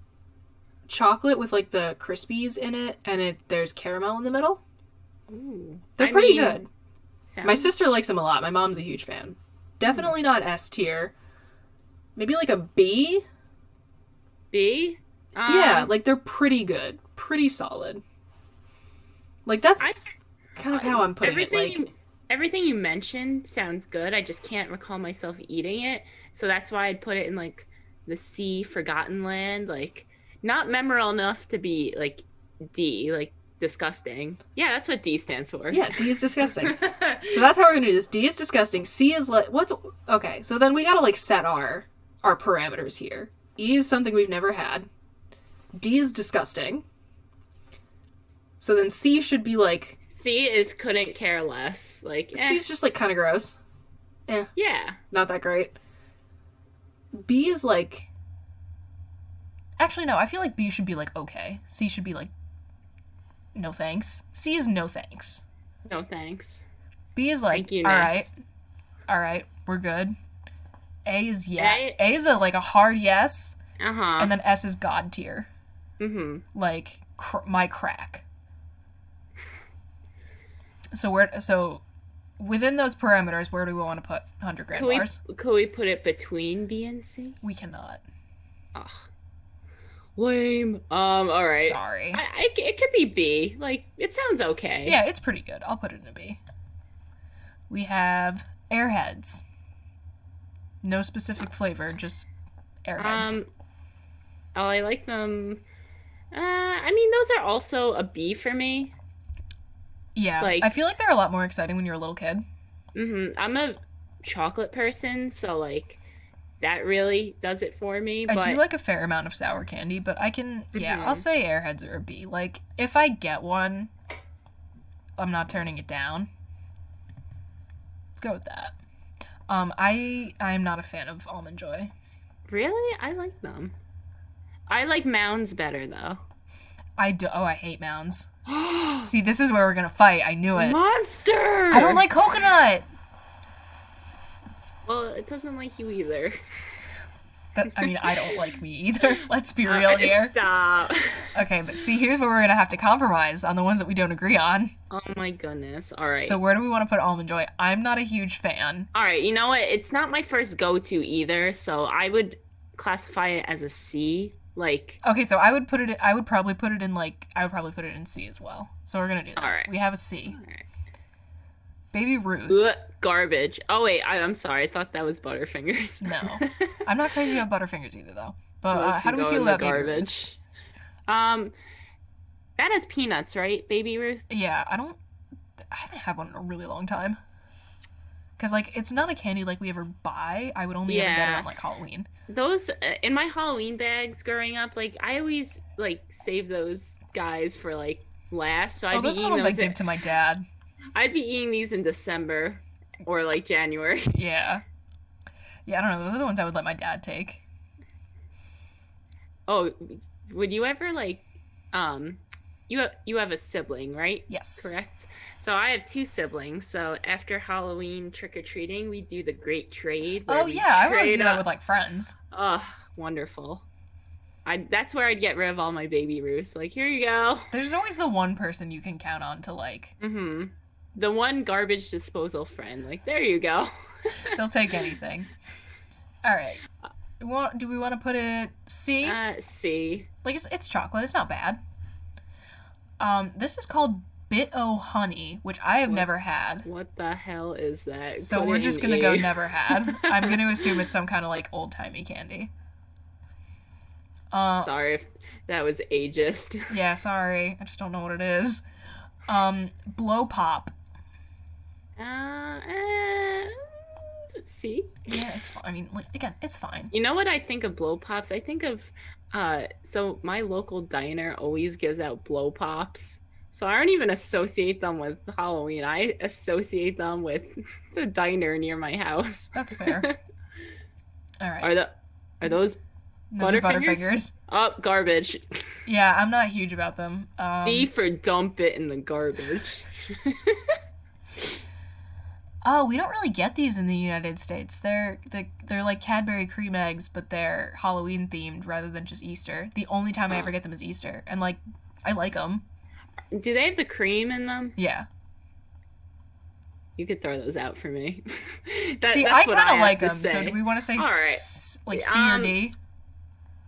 Chocolate with like the Crispies in it, and there's caramel in the middle. Ooh, They're pretty good. My sister likes them a lot. My mom's a huge fan. Definitely not S tier. Maybe like a B. B? Yeah, like they're pretty good, pretty solid. Like that's kind of how I'm putting it. Like everything you mentioned sounds good. I just can't recall myself eating it, so that's why I'd put it in like the C, Forgotten Land. Like not memorable enough to be like D, like disgusting. Yeah, that's what D stands for. Yeah, D is disgusting. So that's how we're gonna do this. D is disgusting. C is like okay? So then we gotta like set our parameters here. E is something we've never had. D is disgusting. So then C should be like... C is couldn't care less. Like, C is just like kind of gross. Yeah. Not that great. B is like... Actually, no. I feel like B should be like okay. C should be like no thanks. C is no thanks. No thanks. B is like, Thank you, all right, we're good. A is A is like a hard yes. Uh-huh. And then S is God tier. Mm-hmm. Like my crack. So within those parameters, where do we want to put 100 grand bars? Could we put it between B and C? We cannot. Ugh. Lame. All right. Sorry. It could be B. Like, it sounds okay. Yeah, it's pretty good. I'll put it in a B. We have Airheads. No specific flavor, just Airheads. Oh, I like them. I mean, those are also a B for me. Yeah, like, I feel like they're a lot more exciting when you're a little kid. Mm-hmm. I'm a chocolate person, so, like, that really does it for me. I do like a fair amount of sour candy, but I can, I'll say Airheads are a B. Like, if I get one, I'm not turning it down. Let's go with that. I'm not a fan of Almond Joy. Really? I like them. I like Mounds better, though. I hate Mounds. See, this is where we're gonna fight. I knew it. Monster! I don't like coconut! Well, it doesn't like you either. I don't like me either. Let's be real here. Stop. Okay, but see, here's where we're gonna have to compromise on the ones that we don't agree on. Oh my goodness. All right. So where do we want to put Almond Joy? I'm not a huge fan. All right, you know what? It's not my first go-to either, so I would classify it as a C. Like, okay, so I would probably put it in C as well. So we're gonna do that. All right. We have a C. All right. Baby Ruth. Ugh, garbage. Oh wait, I'm sorry. I thought that was Butterfingers. No, I'm not crazy about Butterfingers either, though. But how do we feel about Baby Ruth? That has peanuts, right, Baby Ruth? Yeah, I haven't had one in a really long time. Because, like, it's not a candy, like, we ever buy. I would only ever get it on, like, Halloween. Those, in my Halloween bags growing up, like, I always, like, save those guys for, like, last. So those are the ones I give to my dad. I'd be eating these in December or, like, January. Yeah. Yeah, I don't know. Those are the ones I would let my dad take. Oh, would you ever, like, you have a sibling, right? Yes. Correct? So I have 2 siblings. So after Halloween trick-or-treating, we do the great trade. Oh, yeah. I always do that with, like, friends. Oh, wonderful. That's where I'd get rid of all my Baby Ruths. Like, here you go. There's always the one person you can count on to like. Mm-hmm. The one garbage disposal friend. Like, there you go. They'll take anything. All right. Do we want to put it C? C. Like it's chocolate. It's not bad. This is called Bit-O Honey, which I have never had. What the hell is that? So we're just gonna go never had. I'm gonna assume it's some kind of like old timey candy. Sorry if that was ageist. Yeah, sorry. I just don't know what it is. Blow Pop. C. Yeah, it's fine. I mean, like again, it's fine. You know what I think of blow pops? I think of so my local diner always gives out blow pops. So I don't even associate them with Halloween. I associate them with the diner near my house. That's fair. All right. Are those Butterfingers? Oh, garbage. Yeah, I'm not huge about them. D for dump it in the garbage. Oh, we don't really get these in the United States. They're like Cadbury cream eggs, but they're Halloween themed rather than just Easter. The only time I ever get them is Easter, and like I like them. Do they have the cream in them? Yeah. You could throw those out for me. See, I kind of like them. So do we want to say all right. Like C or D?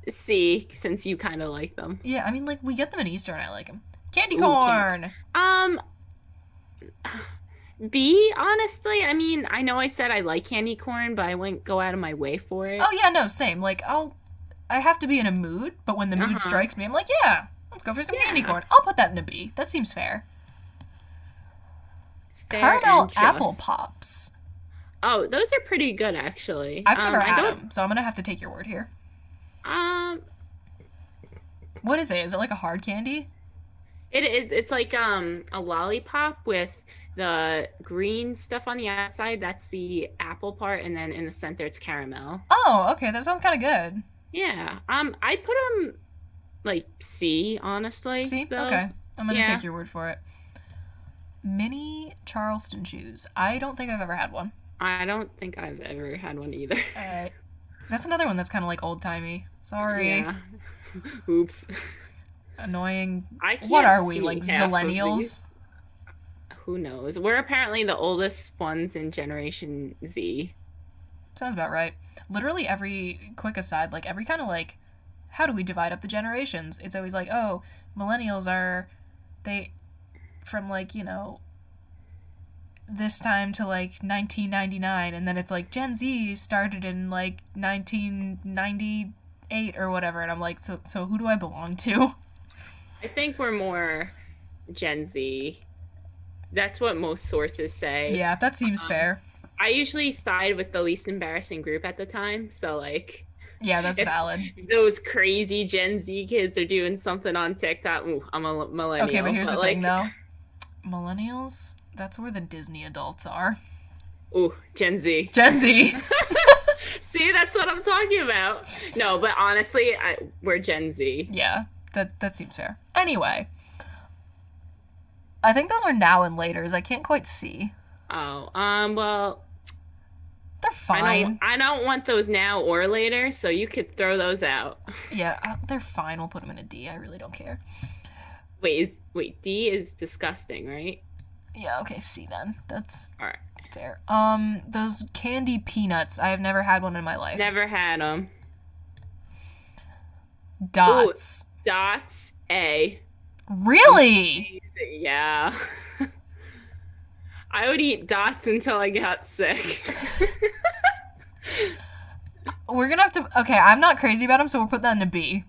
C, since you kind of like them. Yeah, I mean, like we get them in Easter, and I like them. Candy corn. B, honestly. I mean, I know I said I like candy corn, but I wouldn't go out of my way for it. Oh yeah, no, same. Like I have to be in a mood, but when the mood strikes me, I'm like, yeah, let's go for some candy corn. I'll put that in a B. That seems fair. Caramel apple pops. Oh, those are pretty good, actually. I've never had them, so I'm gonna have to take your word here. What is it? Is it like a hard candy? It's like a lollipop with the green stuff on the outside. That's the apple part, and then in the center it's caramel. Oh, okay, that sounds kind of good. Yeah. I put them like C, honestly. C? Though. Okay. I'm gonna take your word for it. Mini Charleston chews. I don't think I've ever had one. I don't think I've ever had one either. Alright. That's another one that's kind of like old-timey. Sorry. Yeah. Oops. Annoying. What are we, like zillennials? Who knows? We're apparently the oldest ones in Generation Z. Sounds about right. Literally every quick aside, like every kind of like, how do we divide up the generations? It's always like, oh, millennials are, they, from like, you know, this time to like 1999, and then it's like Gen Z started in like 1998 or whatever, and I'm like, so who do I belong to? I think we're more Gen Z. That's what most sources say. Yeah, that seems fair. I usually side with the least embarrassing group at the time, so like... Yeah, that's valid. Those crazy Gen Z kids are doing something on TikTok. Ooh, I'm a millennial. Okay, but here's the thing, though. Millennials, that's where the Disney adults are. Ooh, Gen Z. Gen Z. See, that's what I'm talking about. No, but honestly, we're Gen Z. Yeah, that seems fair. Anyway, I think those are now and laters. I can't quite see. Oh, well... They're fine. I don't want those now or later, so you could throw those out. Yeah, they're fine. We'll put them in a D. I really don't care. Wait, D is disgusting, right? Yeah, okay, C then. That's all right. Fair. Those candy peanuts. I have never had one in my life. Never had them. Dots. Ooh, Dots. A. Really? Yeah. I would eat Dots until I got sick. We're gonna have to... Okay, I'm not crazy about them, so we'll put that in a B.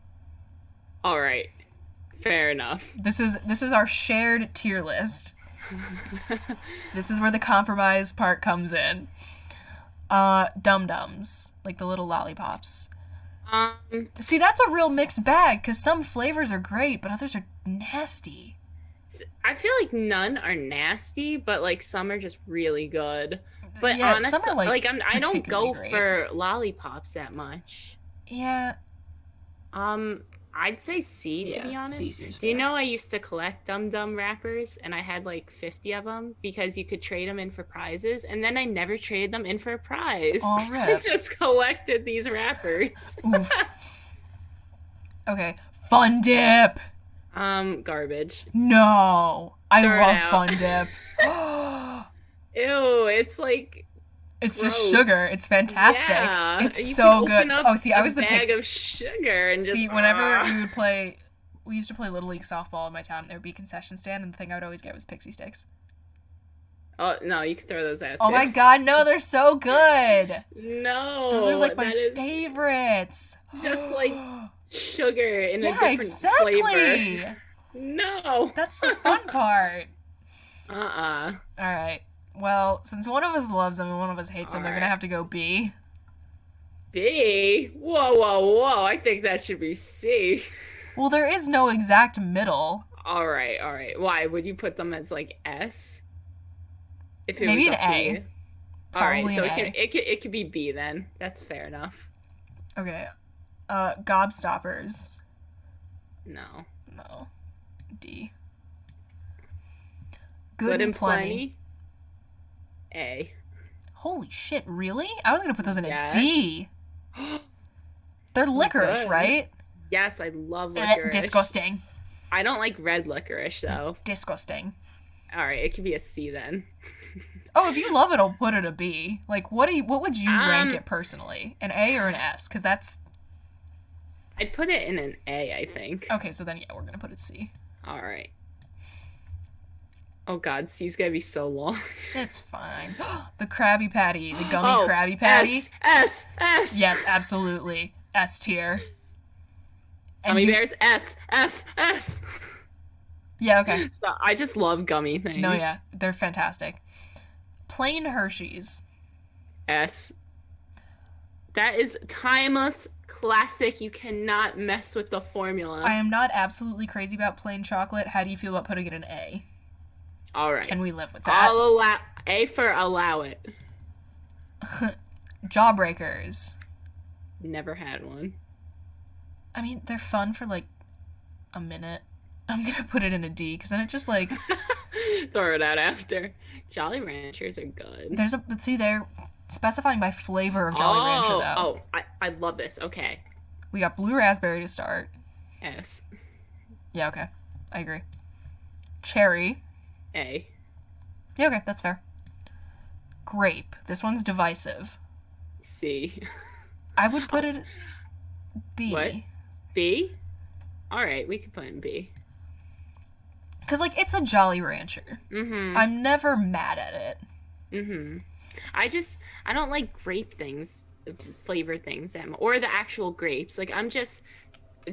All right. Fair enough. This is our shared tier list. This is where the compromise part comes in. Dum-Dums. Like the little lollipops. See, that's a real mixed bag, because some flavors are great, but others are nasty. I feel like none are nasty, but like some are just really good. But yeah, honestly, some are, like I don't go great. for lollipops that much. Yeah. I'd say C, to be honest. Do you know I used to collect Dum Dum wrappers, and I had like 50 of them because you could trade them in for prizes, and then I never traded them in for a prize. All right. I just collected these wrappers. Oof. Okay. Fun Dip. Garbage. No. I Throw it love out. Fun Dip. Ew, it's like It's gross. just sugar. It's fantastic. Yeah. It's You so can good. open up Oh, see, I was the bag pixie. of sugar and See, just whenever we used to play Little League softball in my town, there would be a concession stand, and the thing I would always get was pixie sticks. Oh no, you can throw those out. Oh too. my god, no, they're so good. No, Those are like my that is favorites. just like sugar in a Yeah, different exactly. flavor. No. That's the fun part. Uh-uh. All right. Well, since one of us loves them and one of us hates them, they're gonna Alright. have to go B. B? Whoa, whoa, whoa. I think that should be C. Well, there is no exact middle. All right. Why? Would you put them as like S? If it Maybe was an up to A. you? All right, Probably so an it could be B then. That's fair enough. Okay. Gobstoppers. No. No. D. Good and plenty. A. Holy shit, really? I was gonna put those in a Yes. D. They're licorice, Good. right? Yes, I love licorice. Disgusting. I don't like red licorice though. Disgusting. All right, it could be a C then. Oh, if you love it, I'll put it a B. Like, what would you rank Um, it personally? An A or an S? Because that's... I'd put it in an A, I think. Okay, so then, yeah, we're gonna put it C. All right. Oh God, C's gotta be so long. It's fine. The Krabby Patty. The gummy Krabby Patty. S. Yes, absolutely. S tier. And Gummy you- bears. S. Yeah, okay. So I just love gummy things. No, yeah. They're fantastic. Plain Hershey's. S. That is timeless, classic. You cannot mess with the formula. I am not absolutely crazy about plain chocolate. How do you feel about putting it in A? All right. Can we live with that? I'll allow A for allow it. Jawbreakers. Never had one. I mean, they're fun for like a minute. I'm gonna put it in a D because then it just like Throw it out after. Jolly Ranchers are good. there's a see they're specifying by flavor of Jolly Rancher though. Oh, I love this. Okay. We got blue raspberry to start. S. Yeah, okay, I agree. Cherry. A. Yeah, okay, that's fair. Grape. This one's divisive. C. I would put it B. What? B? All right, we can put in B. Because like it's a Jolly Rancher. Mm-hmm. I'm never mad at it. Mm-hmm. I don't like grape things, flavor things, or the actual grapes. Like I'm just,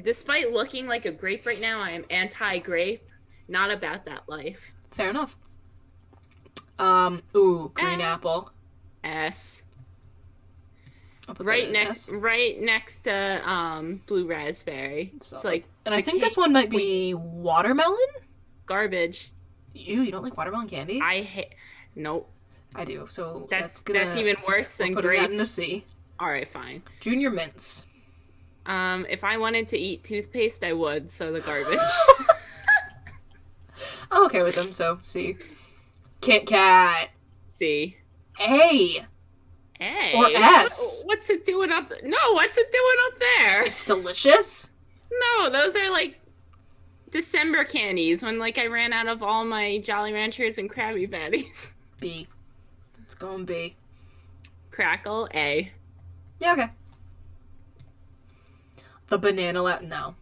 despite looking like a grape right now, I am anti-grape. Not about that life. Fair enough. Green Ah. apple. S. I'll put that Right in next, S. right next to blue raspberry. It's Solid. like, And I the think this ca- one might be watermelon. garbage. You don't like watermelon candy? I hate. Nope. I do. So That's that's even worse than putting grape. that in a C. All right, fine. Junior mints. If I wanted to eat toothpaste, I would. So the garbage. I'm okay with them, so C. Kit Kat. C. A. A. Or S. What's it doing up? No, what's it doing up there? It's delicious. No, those are like December candies when like I ran out of all my Jolly Ranchers and Krabby Patties. B. It's going B. Crackle. A. Yeah, okay. The banana no.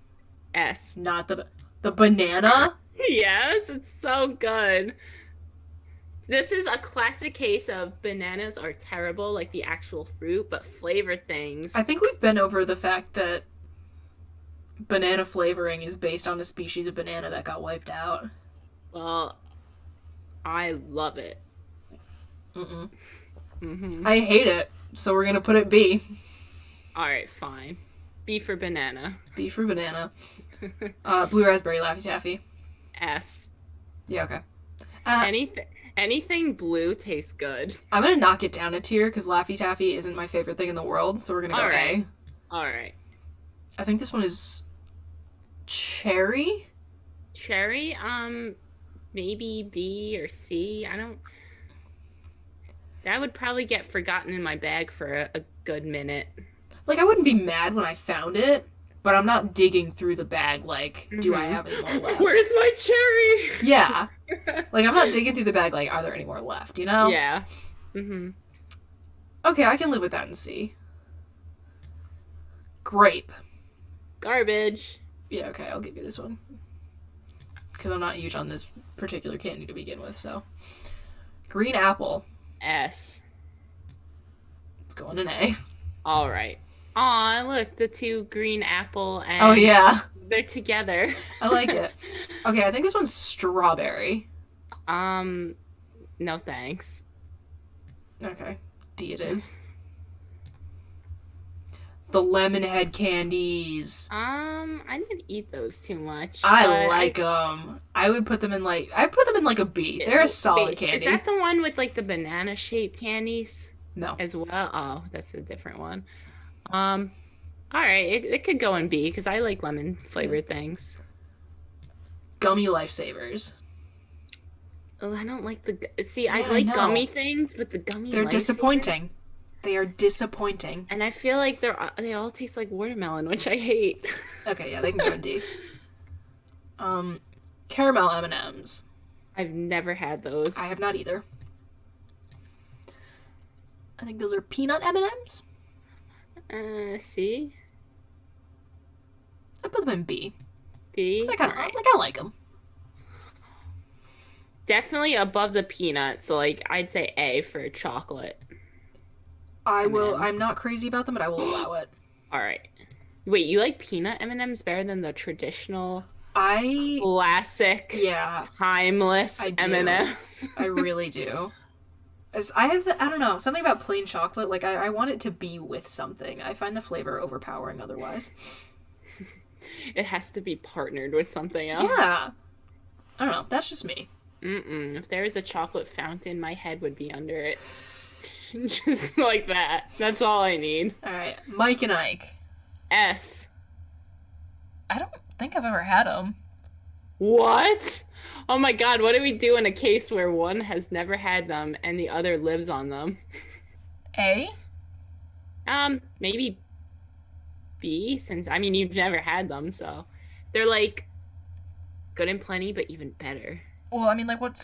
S. Not the banana. Yes, it's so good. This is a classic case of bananas are terrible, like the actual fruit, but flavored things. I think we've been over the fact that banana flavoring is based on a species of banana that got wiped out. Well, I love it. Mm-mm. Mm-hmm. I hate it, so we're gonna put it B. All right, fine. B for banana. B for banana. Blue raspberry Laffy Taffy. S. Yeah, okay. Anything blue tastes good. I'm gonna knock it down a tier because Laffy Taffy isn't my favorite thing in the world, so we're gonna go All right. A. All right. I think this one is cherry. Cherry, maybe B or C. I don't. That would probably get forgotten in my bag for a good minute. Like I wouldn't be mad when I found it, but I'm not digging through the bag like, do I have any more left? Where's my cherry? Yeah. Like, I'm not digging through the bag like, are there any more left, you know? Yeah. Okay, I can live with that and see. Grape. Garbage. Yeah, okay, I'll give you this one. Because I'm not huge on this particular candy to begin with, so. Green apple. S. It's going an A. All right. Aw, look, the two green apple and Oh, yeah. they're together. I like it. Okay, I think this one's strawberry. No thanks. Okay, D it is. The lemon head candies. I didn't eat those too much. I like them. I would put them in like a B. They're a solid candy. Is that the one with like the banana shaped candies? No. As well. Oh, that's a different one. All right, it could go in B because I like lemon flavored things. Gummy lifesavers. Oh, I don't like the. See, I like gummy things, but the gummy. They're lifesavers, disappointing. They are disappointing. And I feel like they all taste like watermelon, which I hate. Okay, yeah, they can go in D. Caramel M&Ms. I've never had those. I have not either. I think those are peanut M&Ms. C. I put them in B. B. 'Cause I like them. Definitely above the peanut, so like I'd say A for chocolate. I will. M&Ms. I'm not crazy about them, but I will allow it. All right. Wait, you like peanut M&Ms better than the traditional, I classic, timeless I do. M&Ms? I really do. As I don't know, something about plain chocolate. Like I want it to be with something. I find the flavor overpowering otherwise. It has to be partnered with something else. Yeah. I don't know. That's just me. If there was a chocolate fountain, my head would be under it. Just like that. That's all I need. All right, Mike and Ike. S. I don't think I've ever had them. What? Oh my god, what do we do in a case where one has never had them and the other lives on them? A? Maybe B, since, I mean, you've never had them, so. They're like good and plenty, but even better. Well, I mean, like, what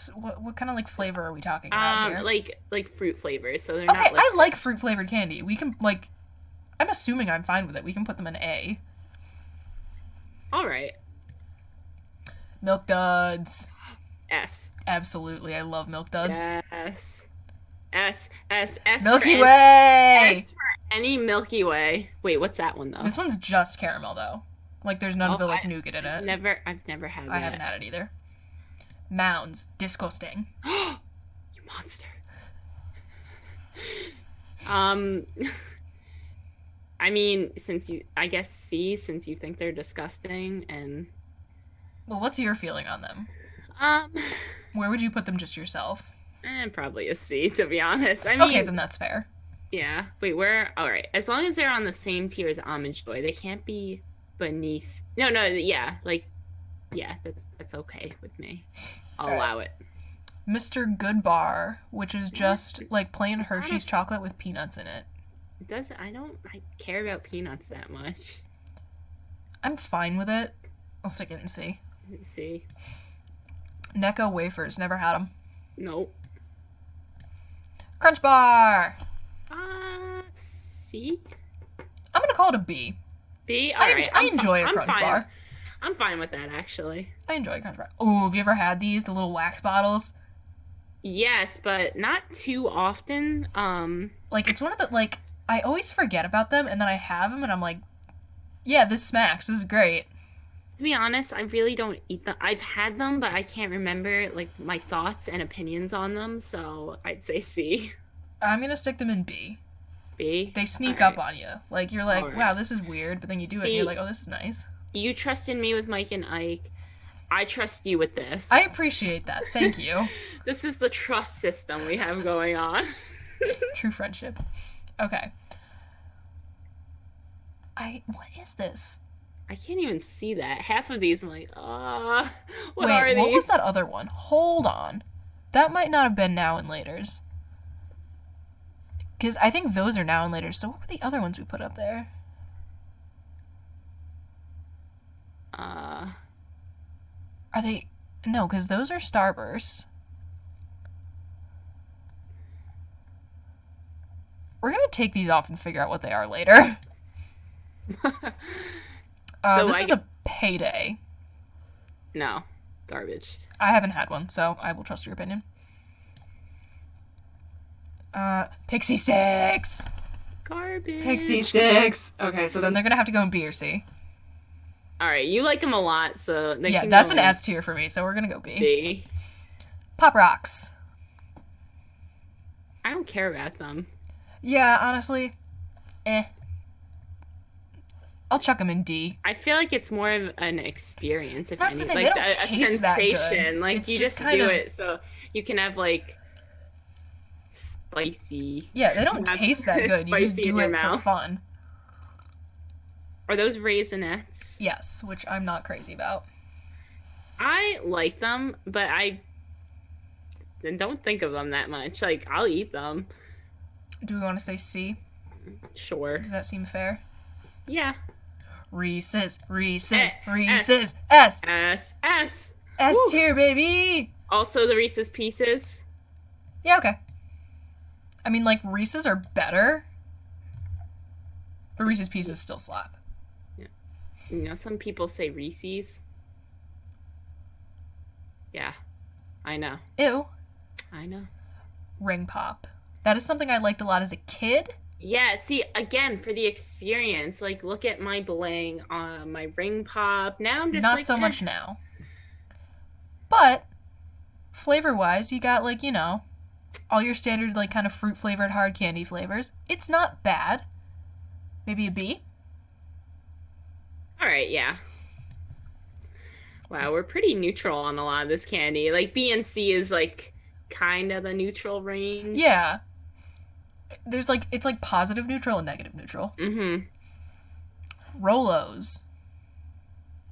kind of, like, flavor are we talking about here? Like fruit flavors, so they're Okay, not like... I like fruit-flavored candy. We can, like... I'm assuming I'm fine with it. We can put them in A. Alright. Milk Duds. S. Absolutely, I love Milk Duds. Yes. S. Milky Way! S for any Milky Way. Wait, what's that one, though? This one's just caramel, though. Like, there's none of the, like, nougat in it. I've never had that. I haven't had it either. Mounds. Disgusting. You monster. I mean, I guess C, since you think they're disgusting, and... Well, what's your feeling on them? Where would you put them just yourself? Probably a C, to be honest. I mean... Okay, then that's fair. Yeah. Wait, where... Alright, as long as they're on the same tier as Almond Joy, they can't be beneath... No, yeah, like... Yeah, that's okay with me. I'll allow it. Mr. Goodbar, which is just like plain Hershey's chocolate with peanuts in it. I don't care about peanuts that much. I'm fine with it. I'll stick it in C. C. Necco wafers, never had them. Nope. Crunch Bar. C. I'm gonna call it a B. B. All right. I enjoy a Crunch Bar. I'm fine with that, actually. I enjoy Crunch Bar. Oh, have you ever had these? The little wax bottles? Yes, but not too often. Like, it's one of the, like, I always forget about them, and then I have them, and I'm like, yeah, this smacks. This is great. To be honest, I really don't eat them. I've had them, but I can't remember, like, my thoughts and opinions on them, so I'd say C. I'm gonna stick them in B. B? They sneak up on you. Like, you're like, wow, this is weird, but then you do it, and you're like, oh, this is nice. You trusted me with Mike and Ike. I trust you with this. I appreciate that. Thank you. This is the trust system we have going on. True friendship. Okay. What is this? I can't even see that. Half of these I'm like, what Wait, are these? what was that other one? Hold on. That might not have been Now and Laters. Because I think those are Now and Laters. So what were the other ones we put up there? Are they... No, because those are Starbursts. We're going to take these off and figure out what they are later. This is a Payday. No. Garbage. I haven't had one, so I will trust your opinion. Pixie Sticks! Garbage. Pixie Sticks. Okay, so Then then they're going to have to go in B or C. Alright, you like them a lot, so... They Yeah, can that's go an in S tier for me, so we're going to go B. B. Pop Rocks. I don't care about them. Yeah, honestly, I'll chuck them in D. I feel like it's more of an experience, if That's the any. thing, Like they don't a taste that good. sensation. Like It's you just just kind do of- it so you can have like spicy. Yeah, they don't Not taste that good. You just spicy in do your it for mouth. fun. Are those Raisinets? Yes, which I'm not crazy about. I like them, but I don't think of them that much. Like I'll eat them. Do we want to say C? Sure. Does that seem fair? Yeah. Reese's, S. S. S. S Woo. tier, baby! Also the Reese's Pieces. Yeah, okay. I mean, like, Reese's are better, but Reese's Pieces still slap. You know, some people say Reese's. Yeah. I know. Ew. I know. Ring Pop. That is something I liked a lot as a kid. Yeah, see, again, for the experience, like, look at my bling, my ring pop. Now I'm just Not like, so much now. But, flavor-wise, you got, like, you know, all your standard, like, kind of fruit-flavored hard candy flavors. It's not bad. Maybe a B? All right, yeah. Wow, we're pretty neutral on a lot of this candy. Like, B and C is, like, kind of the neutral range. Yeah. There's, like, it's, like, positive neutral and negative neutral. Mm-hmm. Rolos.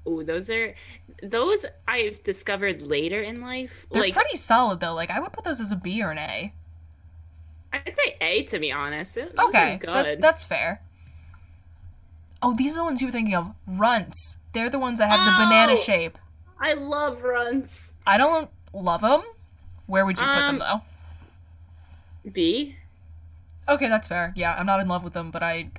Ooh, those I've discovered later in life. They're like, pretty solid, though. Like, I would put those as a B or an A. I'd say A, to be honest. Those Okay, are good. that's fair. Oh, these are the ones you were thinking of. Runts. They're the ones that have the banana shape. I love Runts. I don't love them. Where would you put them, though? B? Okay, that's fair. Yeah, I'm not in love with them, but I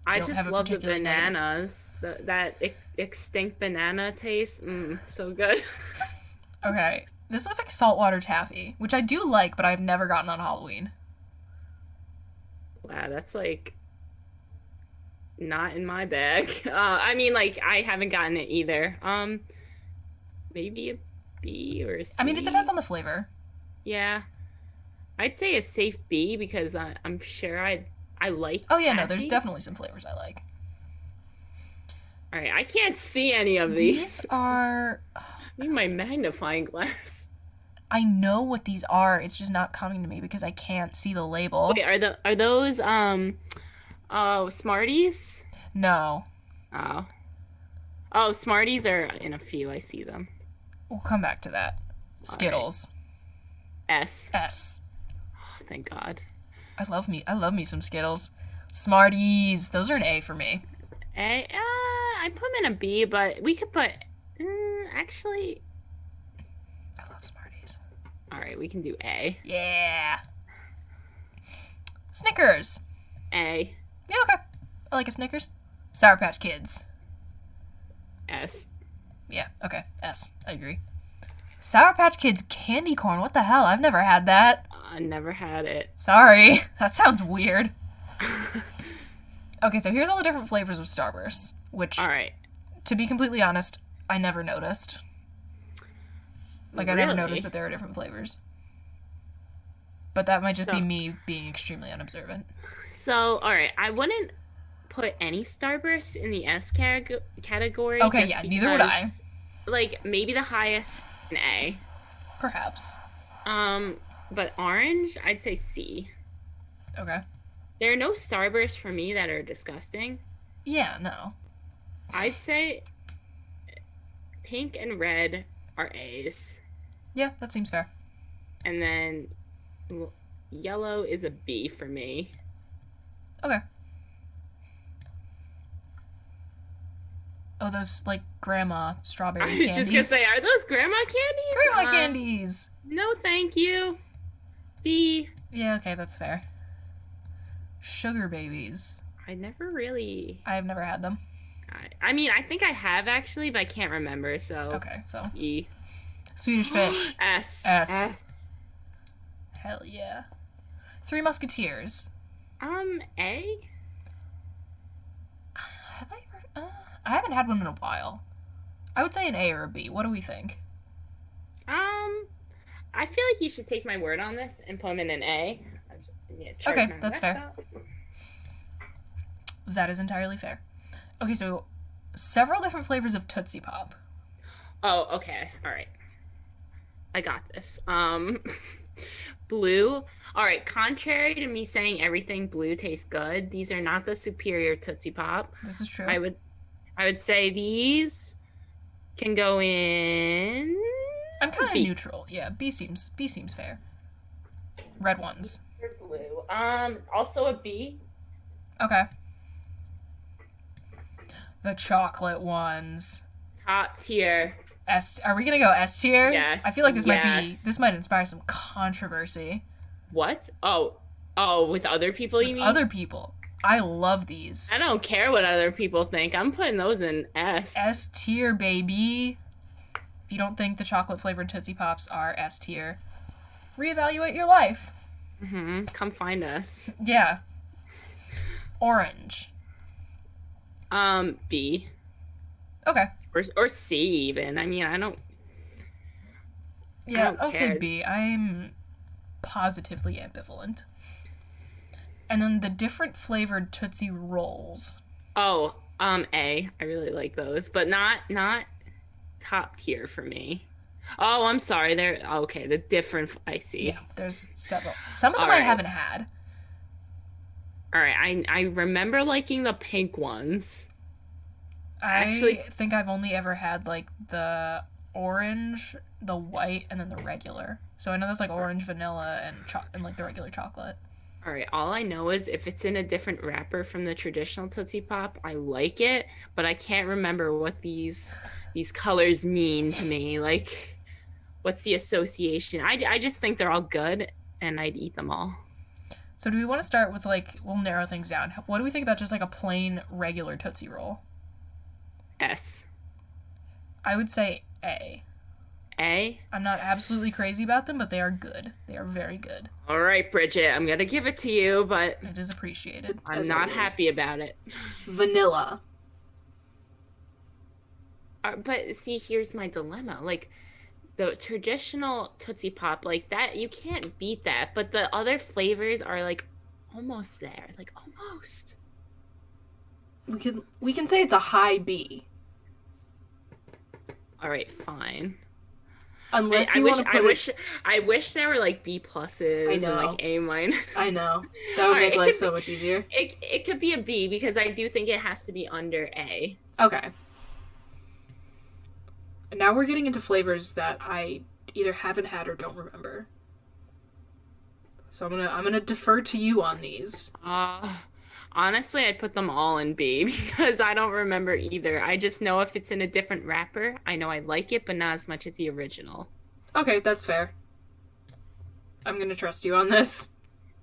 don't just have a love the particular negative. bananas. That extinct banana taste. So good. Okay, this looks like saltwater taffy, which I do like, but I've never gotten on Halloween. Wow, that's like not in my bag. I mean, like, I haven't gotten it either. Maybe a B or a C. I mean, it depends on the flavor. Yeah. I'd say a safe B because I'm sure I like Oh yeah, no, there's taffy. definitely some flavors I like. All right, I can't see any of these. These are... I need my magnifying glass. I know what these are. It's just not coming to me because I can't see the label. Wait, are those Smarties? No. Oh, Smarties are in a few. I see them. We'll come back to that. Skittles. S. S. Oh, thank God. I love me some Skittles. Smarties. Those are an A for me. A. I put them in a B, but we could put. Actually. I love Smarties. All right, we can do A. Yeah. Snickers. A. Yeah, okay. I like a Snickers. Sour Patch Kids. S. Yeah, okay. S. I agree. Sour Patch Kids candy corn. What the hell? I've never had that. I never had it. Sorry. That sounds weird. Okay, so here's all the different flavors of Starburst, which, All right. to be completely honest, I never noticed. Like, I never Really? noticed that there are different flavors. But that might just So- be me being extremely unobservant. So, all right, I wouldn't put any Starburst in the S category. Okay, just yeah, neither would I. because, like, maybe the highest an A. Perhaps. But orange, I'd say C. Okay. There are no Starbursts for me that are disgusting. Yeah, no. I'd say pink and red are A's. Yeah, that seems fair. And then yellow is a B for me. Okay. Oh, those, like, grandma strawberry I was candies. just gonna say, are those grandma candies? Grandma candies! No, thank you. D. Yeah, okay, that's fair. Sugar babies. I never really... I've never had them. I mean, I think I have, actually, but I can't remember, so... Okay, so. E. Swedish Fish. S. S. S. Hell yeah. Three Musketeers. A? Have I ever... I haven't had one in a while. I would say an A or a B. What do we think? I feel like you should take my word on this and put them in an A. Okay, that's fair. That is entirely fair. Okay, so several different flavors of Tootsie Pop. Oh, okay. All right. I got this. Blue. All right. Contrary to me saying everything blue tastes good, these are not the superior Tootsie Pop. This is true. I would say these can go in. I'm kind of neutral. Yeah, B seems fair. Red ones. They're blue. Also a B. Okay. The chocolate ones. Top tier. S. Are we gonna go S tier? Yes. I feel like this might inspire some controversy. What? Oh, with other people, you mean? Other people. I love these. I don't care what other people think. I'm putting those in S. S tier, baby. If you don't think the chocolate flavored Tootsie Pops are S tier, reevaluate your life. Come find us. Yeah. Orange. B. Okay. Or C even. I mean, I don't I'll say care. B. I'm positively ambivalent. And then the different flavored Tootsie Rolls. Oh, A. I really like those, but not top tier for me. Oh, I'm sorry. They're okay. The different. I see. Yeah, there's several. Some of them All I right. haven't had. All right. I remember liking the pink ones. I think I've only ever had like the orange, the white, and then the regular. So I know there's like orange, vanilla, and like the regular chocolate. All right. All I know is if it's in a different wrapper from the traditional Tootsie Pop, I like it, but I can't remember what these colors mean to me. Like, what's the association? I just think they're all good, and I'd eat them all. So do we want to start with like, we'll narrow things down. What do we think about just like a plain regular Tootsie Roll? S. I would say A. A? I'm not absolutely crazy about them, but they are good. They are very good. All right, Bridget, I'm going to give it to you, but It is appreciated. I'm not happy about it. Vanilla. But see, here's my dilemma. Like, the traditional Tootsie Pop, like that, you can't beat that. But the other flavors are like almost there. Like, almost. We can say it's a high B. All right, fine. Unless you want to put I wish there were like B pluses and like A minus. I know. That would make life so much easier. It could be a B because I do think it has to be under A. Okay. And now we're getting into flavors that I either haven't had or don't remember. So I'm gonna defer to you on these. Honestly, I'd put them all in B because I don't remember either. I just know if it's in a different wrapper, I know I like it, but not as much as the original. Okay, that's fair. I'm gonna trust you on this.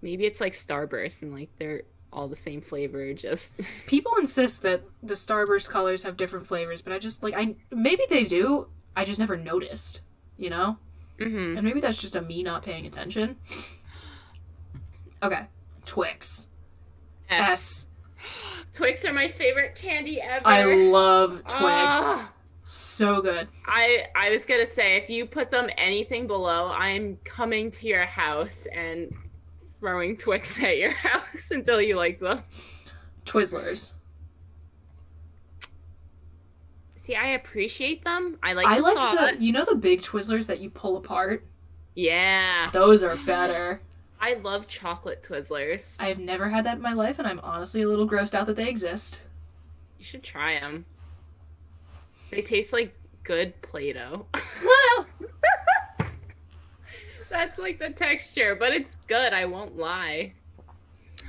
Maybe it's like Starburst and like they're all the same flavor, just... People insist that the Starburst colors have different flavors, but I just, like, maybe they do, I just never noticed, you know? Mm-hmm. And maybe that's just a me not paying attention. Okay. Twix. S. Twix are my favorite candy ever. I love Twix. So good. I was gonna say, if you put them anything below, I'm coming to your house and throwing Twix at your house until you like them. Twizzlers. See, I appreciate them. I like the big Twizzlers that you pull apart? Yeah. Those are better. I love chocolate Twizzlers. I have never had that in my life, and I'm honestly a little grossed out that they exist. You should try them. They taste like good Play-Doh. That's like the texture, but it's good, I won't lie.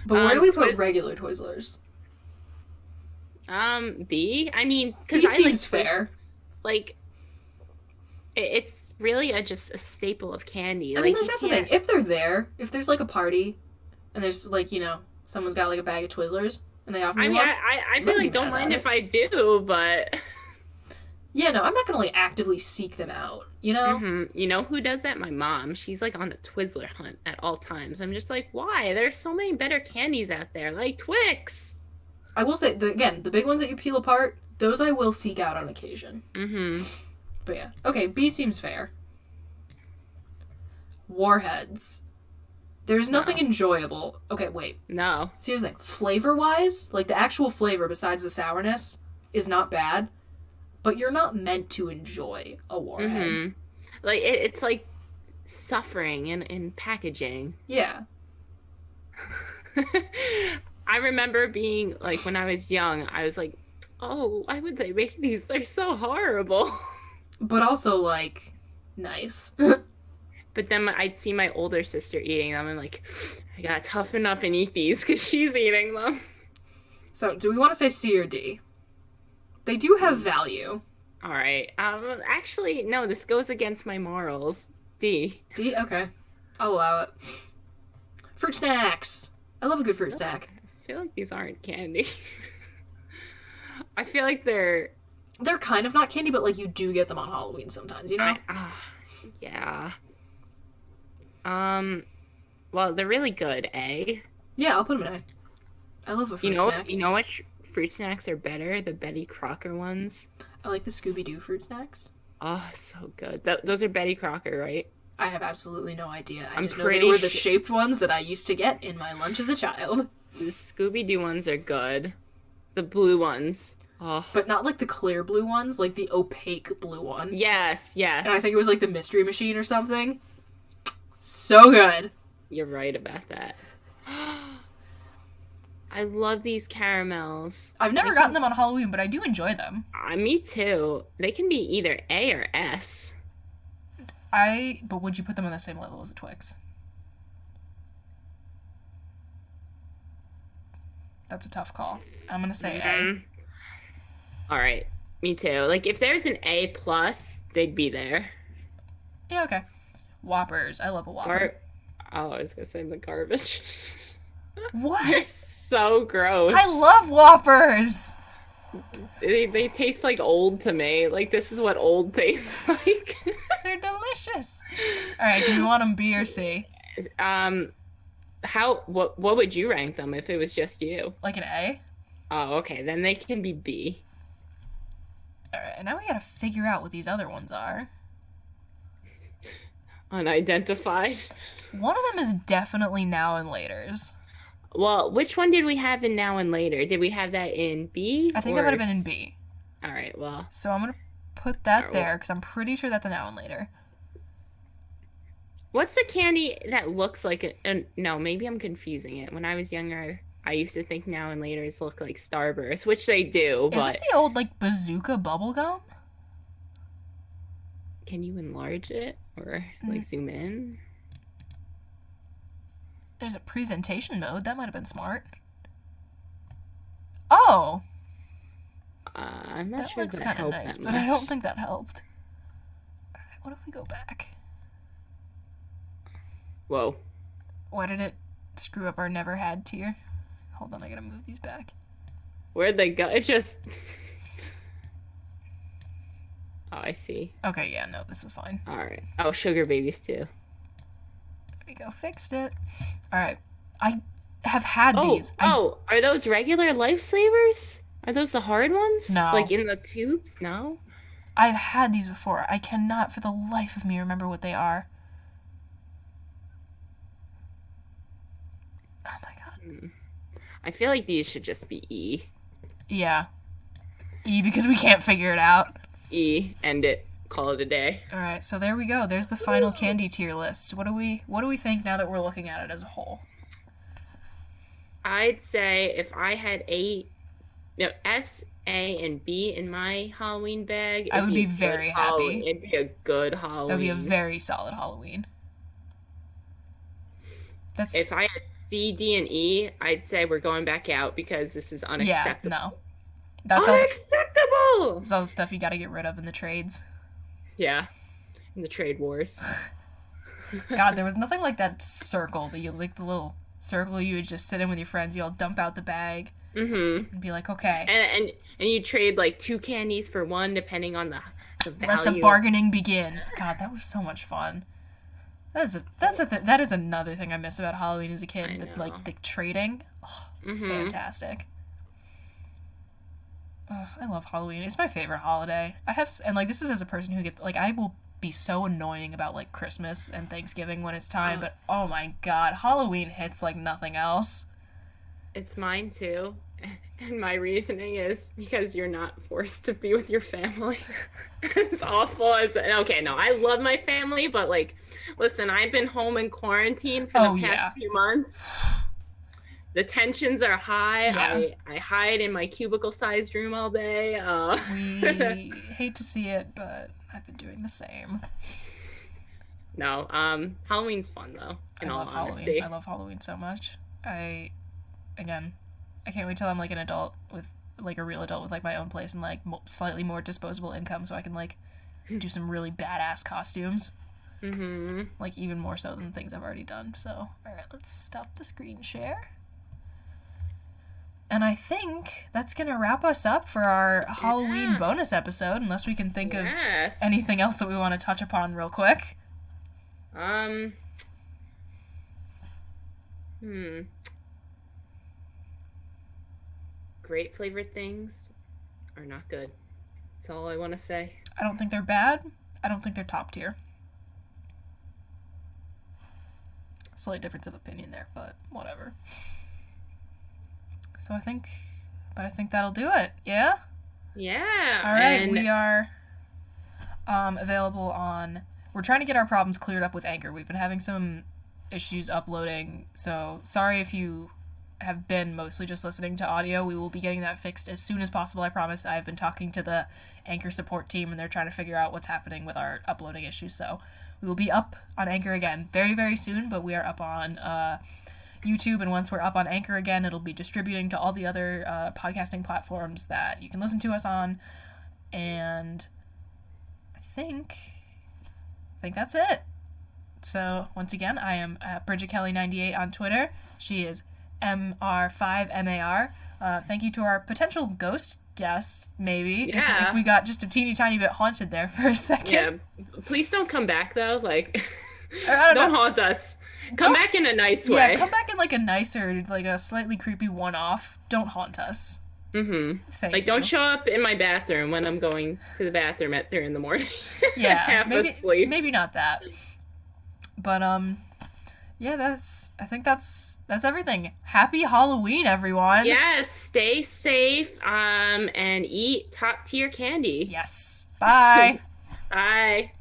But where do we put regular Twizzlers? B. I mean, because B I seems like fair. Like, it's really just a staple of candy. I like, mean, that's the thing. If they're there, if there's like a party, and there's like, you know, someone's got like a bag of Twizzlers, and they offer me one. I'd be like, don't mind if I do, but yeah, no, I'm not gonna like actively seek them out. You know. You know who does that? My mom. She's like on the Twizzler hunt at all times. I'm just like, why? There's so many better candies out there, like Twix. I will say, again, the big ones that you peel apart, those I will seek out on occasion. But yeah. Okay, B seems fair. Warheads. There's nothing enjoyable. Okay, wait. No. See, here's the thing. Flavor-wise, like the actual flavor besides the sourness is not bad, but you're not meant to enjoy a warhead. Like, it's like suffering in packaging. Yeah. I remember being, like, when I was young, I was like, oh, why would they make these? They're so horrible. But also, like, nice. But then I'd see my older sister eating them. I'm like, I gotta toughen up and eat these because she's eating them. So, do we want to say C or D? They do have value. All right. Actually, no, this goes against my morals. D. D? Okay. I'll allow it. Fruit snacks. I love a good fruit snack. I feel like these aren't candy. I feel like they're kind of not candy, but like you do get them on Halloween sometimes, you know? Yeah. Well, they're really good, A. Yeah, I'll put them in A. I love a fruit snack. You know which fruit snacks are better? The Betty Crocker ones. I like the Scooby-Doo fruit snacks. Oh, so good. Those are Betty Crocker, right? I have absolutely no idea. I I'm just know they pretty were the shaped ones that I used to get in my lunch as a child. The Scooby-Doo ones are good. The blue ones. Oh. But not like the clear blue ones, like the opaque blue one. Yes. And I think it was like the Mystery Machine or something. So good. You're right about that. I love these caramels. I've never gotten them on Halloween, but I do enjoy them. Me too. They can be either A or S. But would you put them on the same level as the Twix? That's a tough call. I'm gonna say A. All right, me too. Like, if there's an A plus, they'd be there. Yeah, okay. Whoppers. I love a Whopper. I was gonna say the garbage. What? They're so gross. I love Whoppers! They taste like old to me. Like, this is what old tastes like. They're delicious. All right, do you want them B or C? What would you rank them if it was just you? Like an A? Oh, okay. Then they can be B. All right, now we gotta figure out what these other ones are. Unidentified. One of them is definitely Now and Later's. Well, which one did we have in Now and Later? Did we have that in B? I think that would have been in B. All right, well. So I'm gonna put that there because I'm pretty sure that's a Now and Later. What's the candy that looks like no, maybe I'm confusing it. When I was younger, I used to think Now and Later's look like Starburst, which they do, Is this the old, like, bazooka bubblegum? Can you enlarge it or, like, zoom in? There's a presentation mode. That might have been smart. Oh! I'm not that sure looks that kind of helped nice, that but much. I don't think that helped. Alright, what if we go back? Whoa. Why did it screw up our never had tier? Hold on, I gotta move these back. Where'd they go? It just... Oh, I see. Okay, yeah, no, this is fine. Alright. Oh, sugar babies, too. There we go, fixed it. Alright, I have had these. Are those regular Lifesavers? Are those the hard ones? No. Like in the tubes? No? I've had these before. I cannot for the life of me remember what they are. Oh my god. I feel like these should just be E. Yeah. E, because we can't figure it out. E, end it. Call it a day. Alright, so there we go. There's the final candy tier list. What do we think now that we're looking at it as a whole? I'd say if I had S, A, and B in my Halloween bag, I would be very happy. It'd be a good Halloween. That would be a very solid Halloween. If I had C, D, and E, I'd say we're going back out because this is unacceptable. Yeah, no. Unacceptable! That's all the stuff you gotta get rid of in the trades. Yeah. In the trade wars. God, there was nothing like that circle that you, like the little circle you would just sit in with your friends, you all dump out the bag. And be like, okay. And you trade like 2 candies for 1 depending on the value. Let the bargaining begin. God, that was so much fun. That is another thing I miss about Halloween as a kid. Like the trading. Oh, fantastic. Oh, I love Halloween. It's my favorite holiday. This is as a person who gets, like, I will be so annoying about, like, Christmas and Thanksgiving when it's time, but oh my god, Halloween hits like nothing else. It's mine too. And my reasoning is because you're not forced to be with your family. As awful as... Okay, no, I love my family, but, like, listen, I've been home in quarantine for the past few months. The tensions are high. Yeah. I hide in my cubicle-sized room all day. We hate to see it, but I've been doing the same. No, Halloween's fun, though, in all honesty. I love Halloween so much. I can't wait till I'm, like, an adult with, like, a real adult with, like, my own place and, like, slightly more disposable income so I can, like, do some really badass costumes. Like, even more so than things I've already done. So, alright, let's stop the screen share. And I think that's going to wrap us up for our Halloween bonus episode, unless we can think of anything else that we want to touch upon real quick. Grape flavored things are not good. That's all I want to say. I don't think they're bad. I don't think they're top tier. Slight difference of opinion there, but whatever. So I think that'll do it. Yeah? Yeah. All right, we are available on... We're trying to get our problems cleared up with Anchor. We've been having some issues uploading, so sorry if you have been mostly just listening to audio. We will be getting that fixed as soon as possible, I promise. I've been talking to the Anchor support team, and they're trying to figure out what's happening with our uploading issues, so we will be up on Anchor again very, very soon, but we are up on YouTube, and once we're up on Anchor again, it'll be distributing to all the other podcasting platforms that you can listen to us on, and I think that's it. So, once again, I am Bridget Kelly98 on Twitter. She is MR5MAR. Thank you to our potential ghost guest, maybe, if we got just a teeny tiny bit haunted there for a second. Yeah, please don't come back, though. Like, don't haunt us. Come back in a nice way. Yeah, come back in, like, a nicer, like, a slightly creepy one-off. Don't haunt us. Thank you. Don't show up in my bathroom when I'm going to the bathroom at 3 a.m. Yeah. Half asleep. Maybe not that. But, yeah, I think that's everything. Happy Halloween, everyone. Yes, stay safe, and eat top-tier candy. Yes. Bye. Bye.